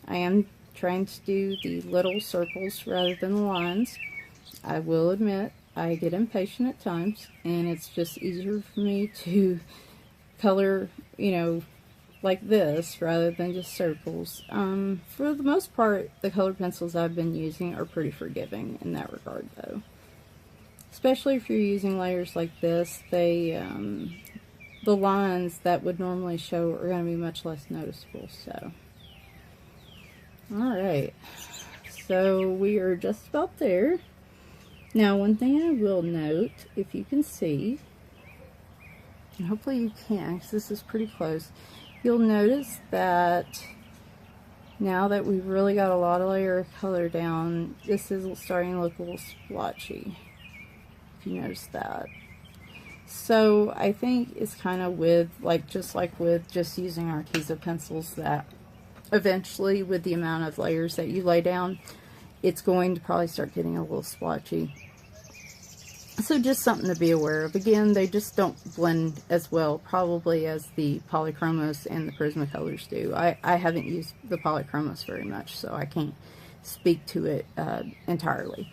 I am trying to do the little circles rather than the lines. I will admit, I get impatient at times, and it's just easier for me to color, you know, like this rather than just circles. For the most part, the color pencils I've been using are pretty forgiving in that regard though. Especially if you're using layers like this, they, the lines that would normally show are going to be much less noticeable, so. Alright, so we are just about there. Now one thing I will note, if you can see, and hopefully you can because this is pretty close, you'll notice that now that we've really got a lot of layer of color down, this is starting to look a little splotchy, if you notice that. So I think it's kind of with, just like with just using Arteza pencils, that eventually with the amount of layers that you lay down, it's going to probably start getting a little splotchy. So just something to be aware of. Again, they just don't blend as well probably as the Polychromos and the Prisma colors do. I haven't used the Polychromos very much, so I can't speak to it entirely.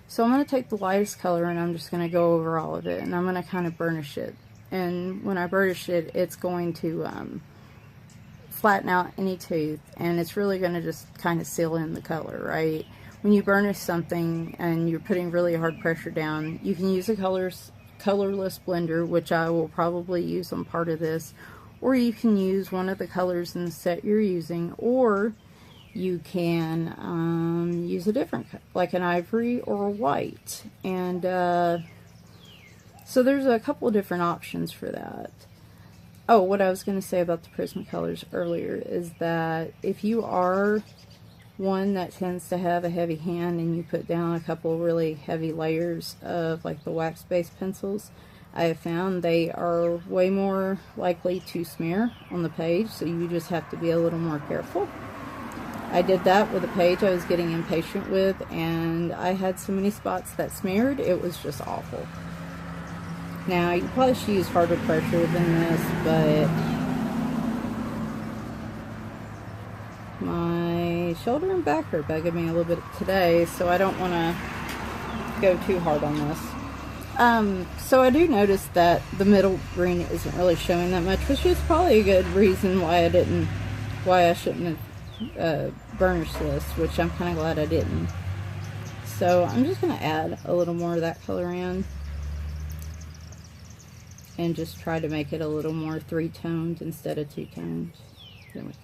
So I'm going to take the lightest color and I'm just going to go over all of it, and I'm going to kind of burnish it. And when I burnish it, it's going to flatten out any tooth, and it's really going to just kind of seal in the color, right? When you burnish something and you're putting really hard pressure down, you can use a colorless blender, which I will probably use on part of this, or you can use one of the colors in the set you're using, or you can use a different, like an ivory or a white. And so there's a couple of different options for that. Oh, what I was going to say about the Prisma colors earlier is that if you are one that tends to have a heavy hand and you put down a couple really heavy layers of like the wax-based pencils, I have found they are way more likely to smear on the page, so you just have to be a little more careful. I did that with a page I was getting impatient with, and I had so many spots that smeared, it was just awful. Now, you probably should use harder pressure than this, but my shoulder and back are bugging me a little bit today, so I don't want to go too hard on this. So I do notice that the middle green isn't really showing that much, which is probably a good reason why I shouldn't have burnished this, which I'm kind of glad I didn't. So I'm just going to add a little more of that color in, and just try to make it a little more three-toned instead of two-toned. There we go.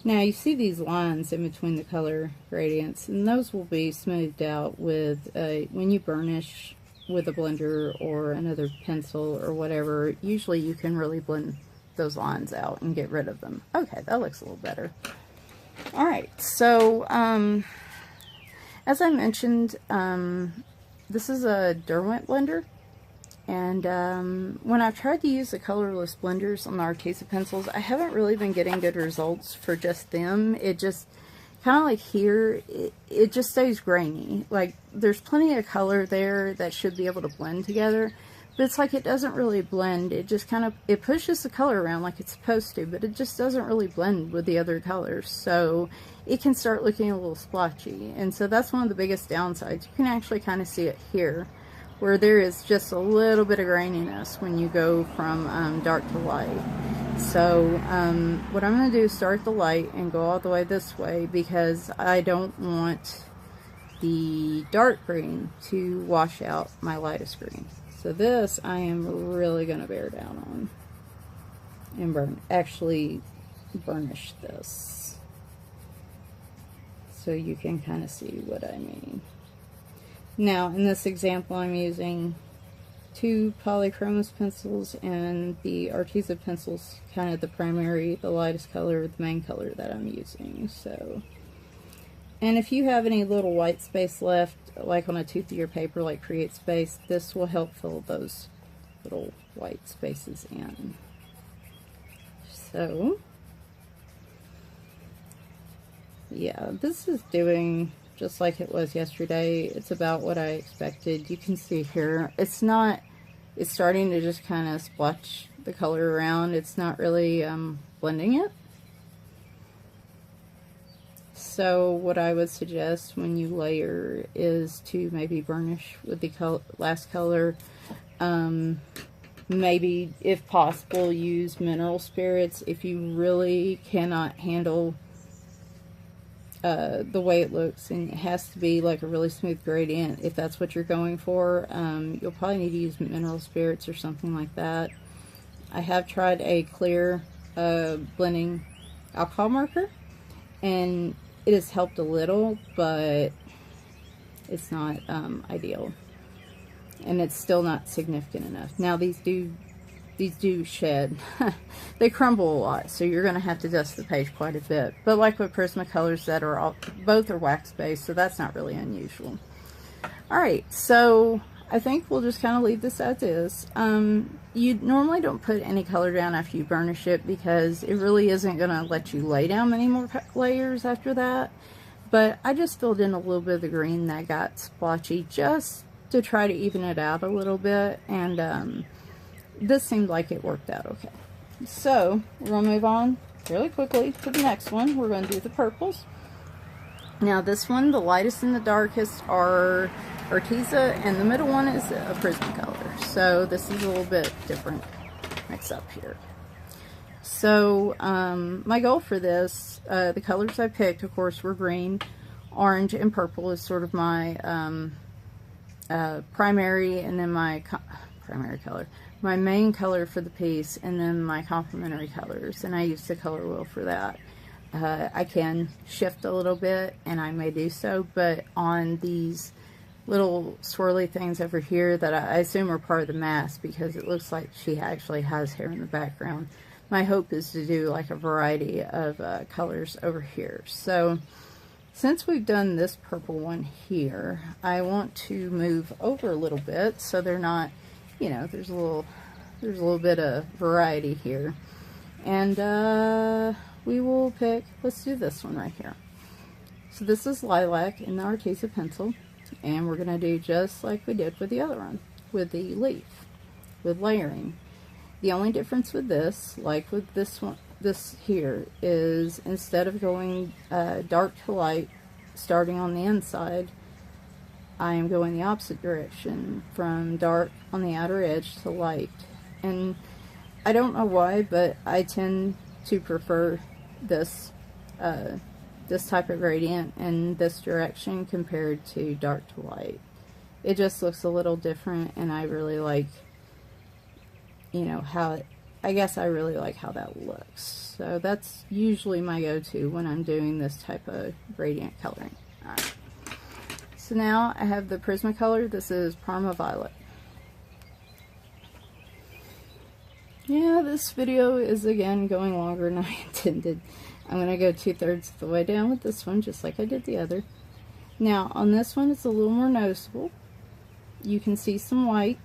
Now you see these lines in between the color gradients, and those will be smoothed out with when you burnish with a blender or another pencil or whatever. Usually you can really blend those lines out and get rid of them. Okay, that looks a little better. Alright, so as I mentioned, this is a Derwent blender. And when I've tried to use the colorless blenders on the Arteza pencils, I haven't really been getting good results for just them. It just, kind of like here, it just stays grainy. Like, there's plenty of color there that should be able to blend together, but it's like it doesn't really blend. It just kind of, it pushes the color around like it's supposed to, but it just doesn't really blend with the other colors. So it can start looking a little splotchy. And so that's one of the biggest downsides. You can actually kind of see it here, where there is just a little bit of graininess when you go from dark to light. So what I'm going to do is start the light and go all the way this way, because I don't want the dark green to wash out my lightest green. So this I am really going to bear down on and actually burnish this, so you can kind of see what I mean. Now, in this example, I'm using 2 Polychromos pencils, and the Arteza pencil's kind of the primary, the lightest color, the main color that I'm using. So, and if you have any little white space left, like on a tooth of your paper, like Create Space, this will help fill those little white spaces in. So, yeah, this is doing just like it was yesterday. It's about what I expected. You can see here, it's starting to just kind of splotch the color around. It's not really blending it. So what I would suggest when you layer is to maybe burnish with the last color. Maybe, if possible, use mineral spirits if you really cannot handle the way it looks, and it has to be like a really smooth gradient. If that's what you're going for, you'll probably need to use mineral spirits or something like that. I have tried a clear blending alcohol marker, and it has helped a little, but it's not ideal, and it's still not significant enough. Now these do shed. They crumble a lot, so you're going to have to dust the page quite a bit. But like with Prisma colors that are both are wax based, so that's not really unusual. Alright, so I think we'll just kind of leave this as is. You normally don't put any color down after you burnish it because it really isn't going to let you lay down many more layers after that. But I just filled in a little bit of the green that got splotchy just to try to even it out a little bit, and this seemed like it worked out okay. So we're going to move on really quickly to the next one. We're going to do the purples. Now this one, the lightest and the darkest are Arteza, and the middle one is a Prisma color. So this is a little bit different mix up here. So my goal for this, the colors I picked, of course, were green, orange, and purple is sort of my primary, and then my primary color, my main color for the piece, and then my complementary colors, and I used the color wheel for that. I can shift a little bit, and I may do so, but on these little swirly things over here that I assume are part of the mask, because it looks like she actually has hair in the background, my hope is to do like a variety of colors over here. So since we've done this purple one here, I want to move over a little bit so they're not, you know, there's a little bit of variety here. And we will pick, let's do this one right here. So this is Lilac in the Arteza pencil, and we're going to do just like we did with the other one, with the leaf, with layering. The only difference with this, like with this one, this here, is instead of going dark to light, starting on the inside, I am going the opposite direction, from dark on the outer edge to light. And I don't know why, but I tend to prefer this this type of gradient in this direction compared to dark to light. It just looks a little different, and I really like, you know, how I guess I really like how that looks. So that's usually my go-to when I'm doing this type of gradient coloring. Alright. So now I have the Prisma color. This is Parma Violet. Yeah, this video is again going longer than I intended. I'm going to go 2/3 of the way down with this one, just like I did the other. Now on this one it's a little more noticeable. You can see some white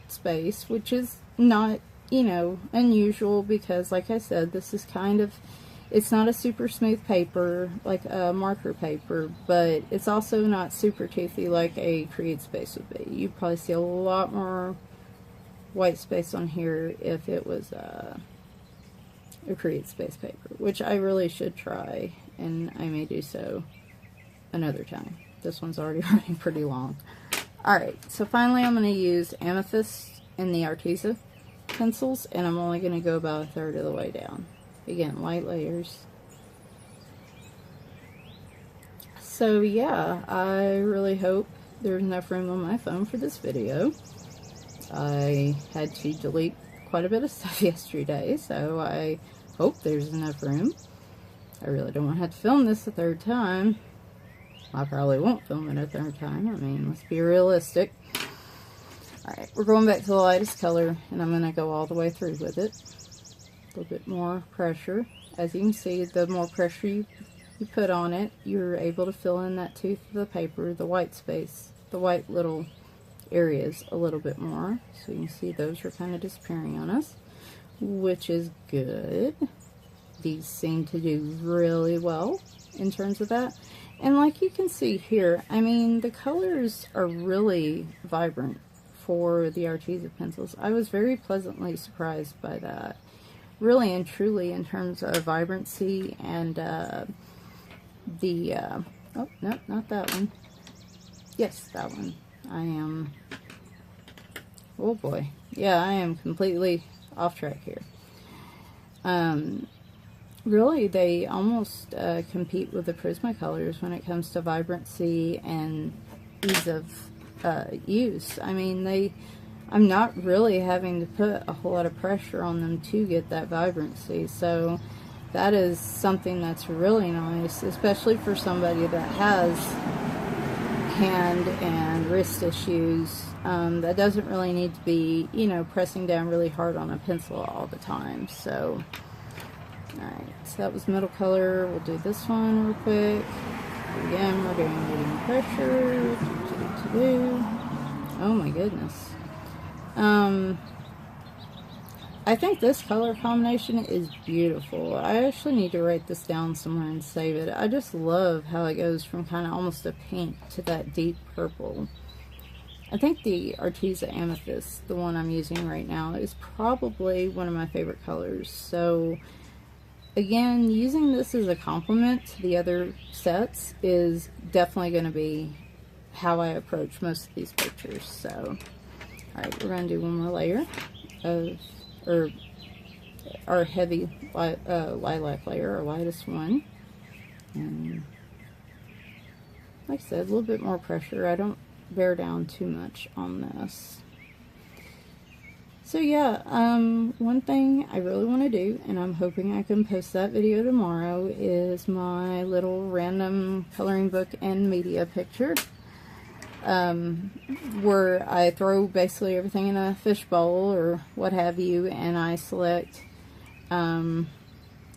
space, which is not, you know, unusual, because like I said, this is kind of, it's not a super smooth paper like a marker paper, but it's also not super toothy like a Create Space would be. You'd probably see a lot more white space on here if it was a Create Space paper, which I really should try, and I may do so another time. This one's already running pretty long. Alright, so finally I'm going to use Amethyst in the Arteza pencils, and I'm only going to go about 1/3 of the way down. Again, light layers. So yeah, I really hope there's enough room on my phone for this video. I had to delete quite a bit of stuff yesterday, so I hope there's enough room. I really don't want to have to film this a 3rd time. I probably won't film it a 3rd time. I mean, let's be realistic. Alright, we're going back to the lightest color, and I'm going to go all the way through with it. A little bit more pressure. As you can see, the more pressure you put on it, you're able to fill in that tooth of the paper, the white space, the white little areas a little bit more. So you can see those are kind of disappearing on us, which is good. These seem to do really well. in terms of that. And like you can see here, I mean, the colors are really vibrant for the Arteza pencils. I was very pleasantly surprised by that. Really and truly, in terms of vibrancy and oh, no, not that one. Yes, that one. I am, oh boy. Yeah, I am completely off track here. Really, they almost compete with the Prisma colors when it comes to vibrancy and ease of use. I mean, I'm not really having to put a whole lot of pressure on them to get that vibrancy. So that is something that's really nice, especially for somebody that has hand and wrist issues. That doesn't really need to be, you know, pressing down really hard on a pencil all the time. So, alright, so that was middle color. We'll do this one real quick. Again, we're doing medium pressure. Oh my goodness. I think this color combination is beautiful. I actually need to write this down somewhere and save it. I just love how it goes from kind of almost a pink to that deep purple. I think the Arteza Amethyst, the one I'm using right now, is probably one of my favorite colors. So again, using this as a complement to the other sets is definitely going to be how I approach most of these pictures. So, alright, we're going to do one more layer of, or our heavy lilac layer, our lightest one. And like I said, a little bit more pressure. I don't bear down too much on this. So yeah, one thing I really want to do, and I'm hoping I can post that video tomorrow, is my little random coloring book and media picture. Where I throw basically everything in a fishbowl or what have you, and I select a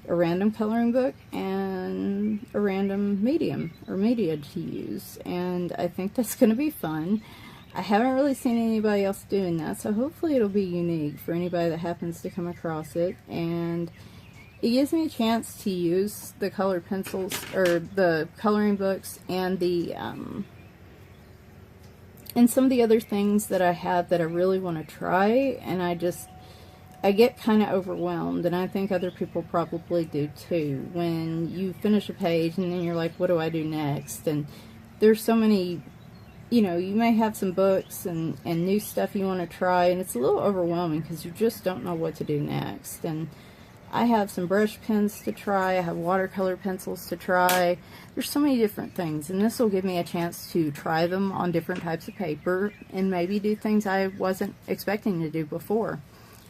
random coloring book and a random medium or media to use, and I think that's going to be fun. I haven't really seen anybody else doing that, so hopefully it'll be unique for anybody that happens to come across it, and it gives me a chance to use the colored pencils or the coloring books and the and some of the other things that I have that I really want to try, and I get kind of overwhelmed, and I think other people probably do too, when you finish a page and then you're like, what do I do next? And there's so many, you know, you may have some books and new stuff you want to try, and it's a little overwhelming because you just don't know what to do next. And I have some brush pens to try, I have watercolor pencils to try. There's so many different things, and this will give me a chance to try them on different types of paper and maybe do things I wasn't expecting to do before.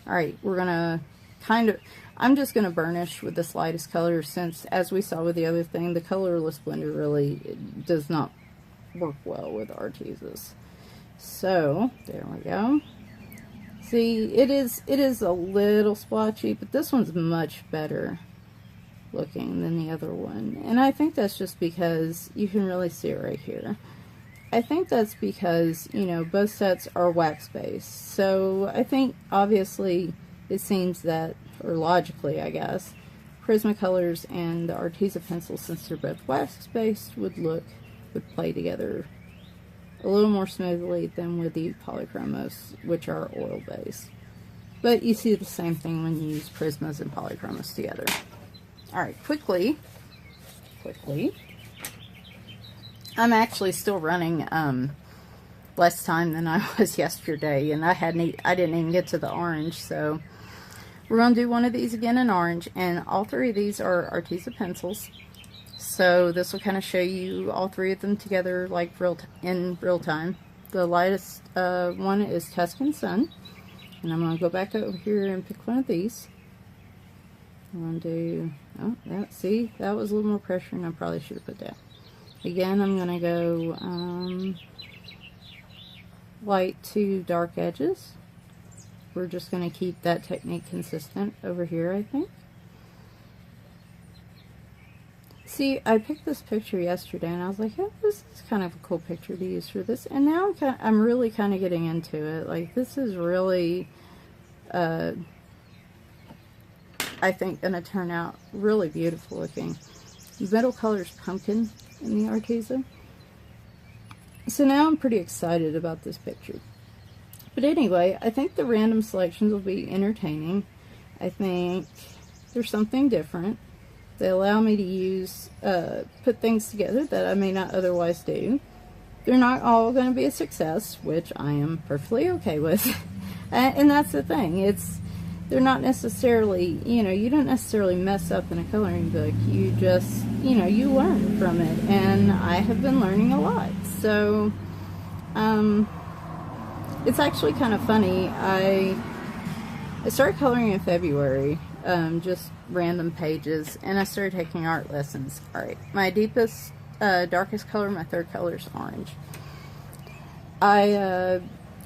Alright, we're gonna I'm just gonna burnish with this lightest color, since as we saw with the other thing, the colorless blender really does not work well with Artezas. So there we go. See, it is a little splotchy, but this one's much better looking than the other one. And I think that's just because you can really see it right here. I think that's because, you know, both sets are wax based. So I think obviously it seems that, or logically I guess, Prismacolors and the Arteza pencils, since they're both wax based, would play together a little more smoothly than with the Polychromos, which are oil based. But you see the same thing when you use Prismas and Polychromos together. Alright, quickly, I'm actually still running less time than I was yesterday, and I didn't even get to the orange, so we're going to do one of these again in orange, and all three of these are Arteza pencils. So this will kind of show you all three of them together like in real time. The lightest one is Tuscan Sun, and I'm going to go back over here and pick one of these. I'm going to do, oh, see, that was a little more pressure and I probably should have put that. Again, I'm going to go light to dark edges. We're just going to keep that technique consistent over here, I think. See, I picked this picture yesterday and I was like, yeah, this is kind of a cool picture to use for this. And now I'm really kind of getting into it. Like, this is really, I think, going to turn out really beautiful looking. The middle color is pumpkin in the Arteza. So now I'm pretty excited about this picture. But anyway, I think the random selections will be entertaining. I think there's something different. They allow me to use, put things together that I may not otherwise do. They're not all going to be a success, which I am perfectly okay with. And that's the thing. They're not necessarily, you know, you don't necessarily mess up in a coloring book. You just, you know, you learn from it. And I have been learning a lot. So, it's actually kind of funny. I started coloring in February, just random pages, and I started taking art lessons. Alright, my deepest, darkest color, my third color is orange.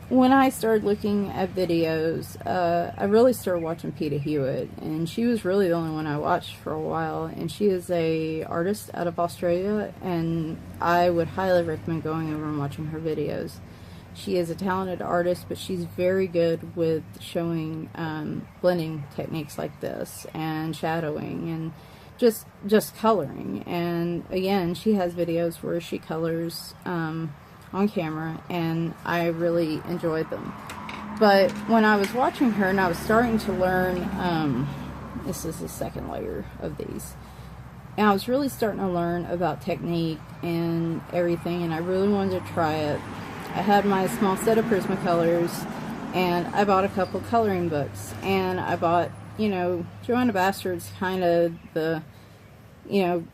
When I started looking at videos, I really started watching Peta Hewitt, and she was really the only one I watched for a while, and she is a artist out of Australia, and I would highly recommend going over and watching her videos. She is a talented artist, but she's very good with showing blending techniques like this, and shadowing, and just coloring. And again, she has videos where she colors on camera, and I really enjoyed them. But when I was watching her and I was starting to learn, this is the second layer of these, and I was really starting to learn about technique and everything, and I really wanted to try it. I had my small set of Prisma colors, and I bought a couple coloring books, and I bought, you know, Joanna Bastard's kind of the, you know,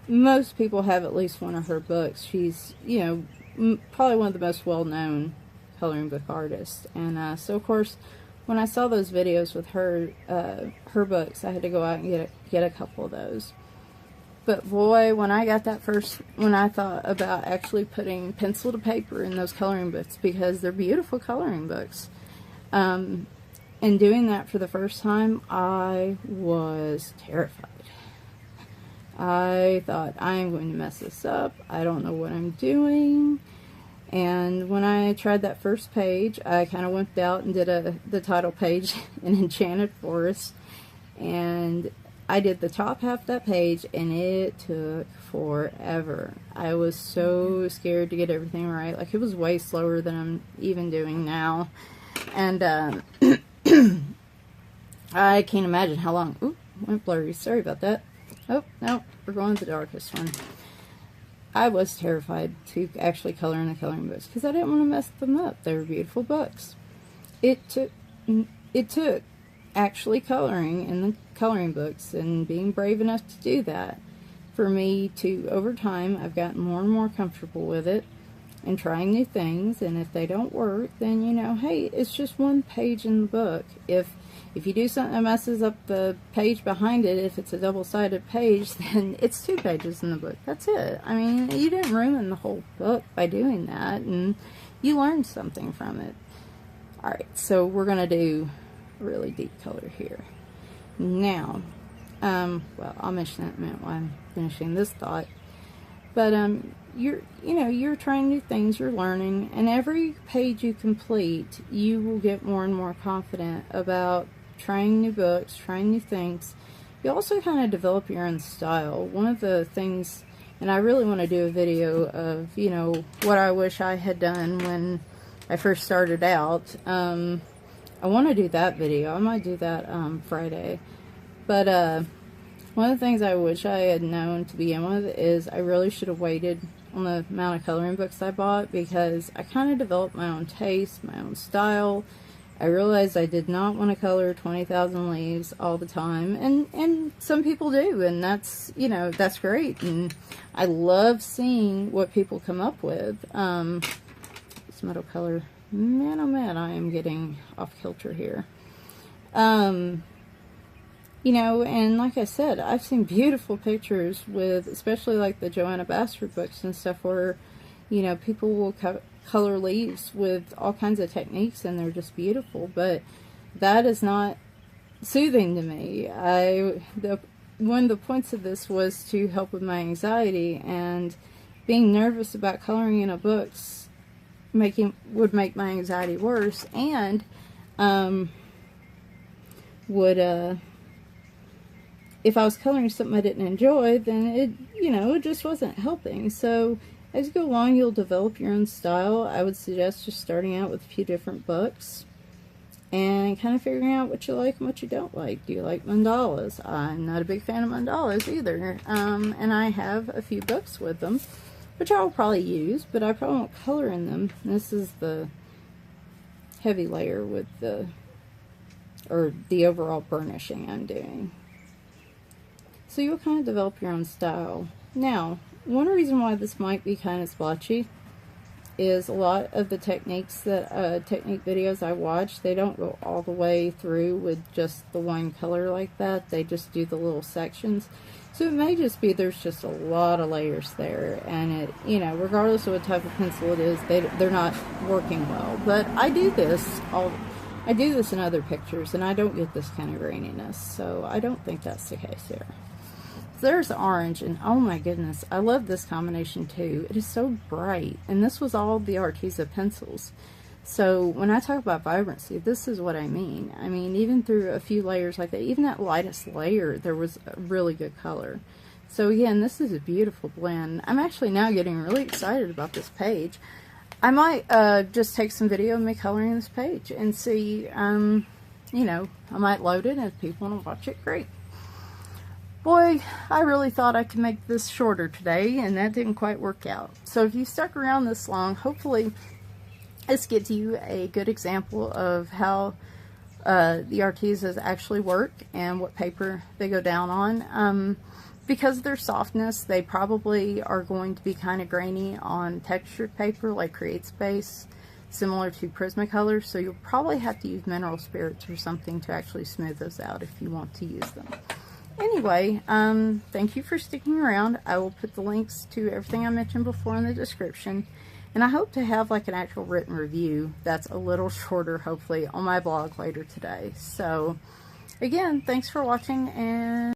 most people have at least one of her books. She's, you know, probably one of the most well-known coloring book artists. And so of course, when I saw those videos with her her books, I had to go out and get a couple of those. But boy, when I got that when I thought about actually putting pencil to paper in those coloring books, because they're beautiful coloring books, and doing that for the first time, I was terrified. I thought, I am going to mess this up. I don't know what I'm doing. And when I tried that first page, I kind of went out and did the title page in Enchanted Forest. And I did the top half of that page, and it took forever. I was so scared to get everything right. Like, it was way slower than I'm even doing now. And I can't imagine how long. Oop, went blurry. Sorry about that. Oh, no, we're going to the darkest one. I was terrified to actually color in the coloring books because I didn't want to mess them up. They were beautiful books. It took actually coloring in the coloring books and being brave enough to do that for me to, over time, I've gotten more and more comfortable with it and trying new things. And if they don't work, then, you know, hey, it's just one page in the book. If you do something that messes up the page behind it, if it's a double-sided page, then it's 2 pages in the book. That's it. I mean, you didn't ruin the whole book by doing that, and you learned something from it. Alright, so we're going to do a really deep color here. Now, well, I'll mention that in a minute while I'm finishing this thought. But, you're trying new things, you're learning, and every page you complete, you will get more and more confident about trying new books, trying new things. You also kind of develop your own style. One of the things, and I really want to do a video of, you know, what I wish I had done when I first started out. I want to do that video. I might do that Friday. But one of the things I wish I had known to begin with is I really should have waited on the amount of coloring books I bought, because I kind of developed my own taste, my own style. I realized I did not want to color 20,000 leaves all the time, and some people do, and that's, you know, that's great, and I love seeing what people come up with. This metal color, man, oh man, I am getting off kilter here. You know, and like I said, I've seen beautiful pictures with, especially like the Joanna Bastard books and stuff, where, you know, people will color leaves with all kinds of techniques, and they're just beautiful. But that is not soothing to me. One of the points of this was to help with my anxiety, and being nervous about coloring in a book would make my anxiety worse, and would if I was coloring something I didn't enjoy, then you know, it just wasn't helping. So as you go along, you'll develop your own style. I would suggest just starting out with a few different books and kind of figuring out what you like and what you don't like. Do you like mandalas? I'm not a big fan of mandalas either, and I have a few books with them, which I'll probably use, but I probably won't color in them. This is the heavy layer with the overall burnishing I'm doing. So you'll kind of develop your own style. Now, one reason why this might be kind of splotchy is a lot of the techniques that technique videos I watch, they don't go all the way through with just the one color like that. They just do the little sections. So it may just be there's just a lot of layers there, and it, you know, regardless of what type of pencil it is, they're not working well. But I do this in other pictures, and I don't get this kind of graininess, so I don't think that's the case here. There's orange, and oh my goodness, I love this combination too. It is so bright, and this was all the Arteza pencils. So when I talk about vibrancy, this is what I mean. I mean, even through a few layers like that, even that lightest layer, there was a really good color. So again, this is a beautiful blend. I'm actually now getting really excited about this page. I might just take some video of me coloring this page and see, you know, I might load it, and if people want to watch it, great. Boy, I really thought I could make this shorter today, and that didn't quite work out. So if you stuck around this long, hopefully this gives you a good example of how the Artezas actually work and what paper they go down on. Because of their softness, they probably are going to be kind of grainy on textured paper like Create Space, similar to Prisma colors, so you'll probably have to use mineral spirits or something to actually smooth those out if you want to use them. Anyway, thank you for sticking around. I will put the links to everything I mentioned before in the description, and I hope to have like an actual written review that's a little shorter, hopefully, on my blog later today. So again, thanks for watching, and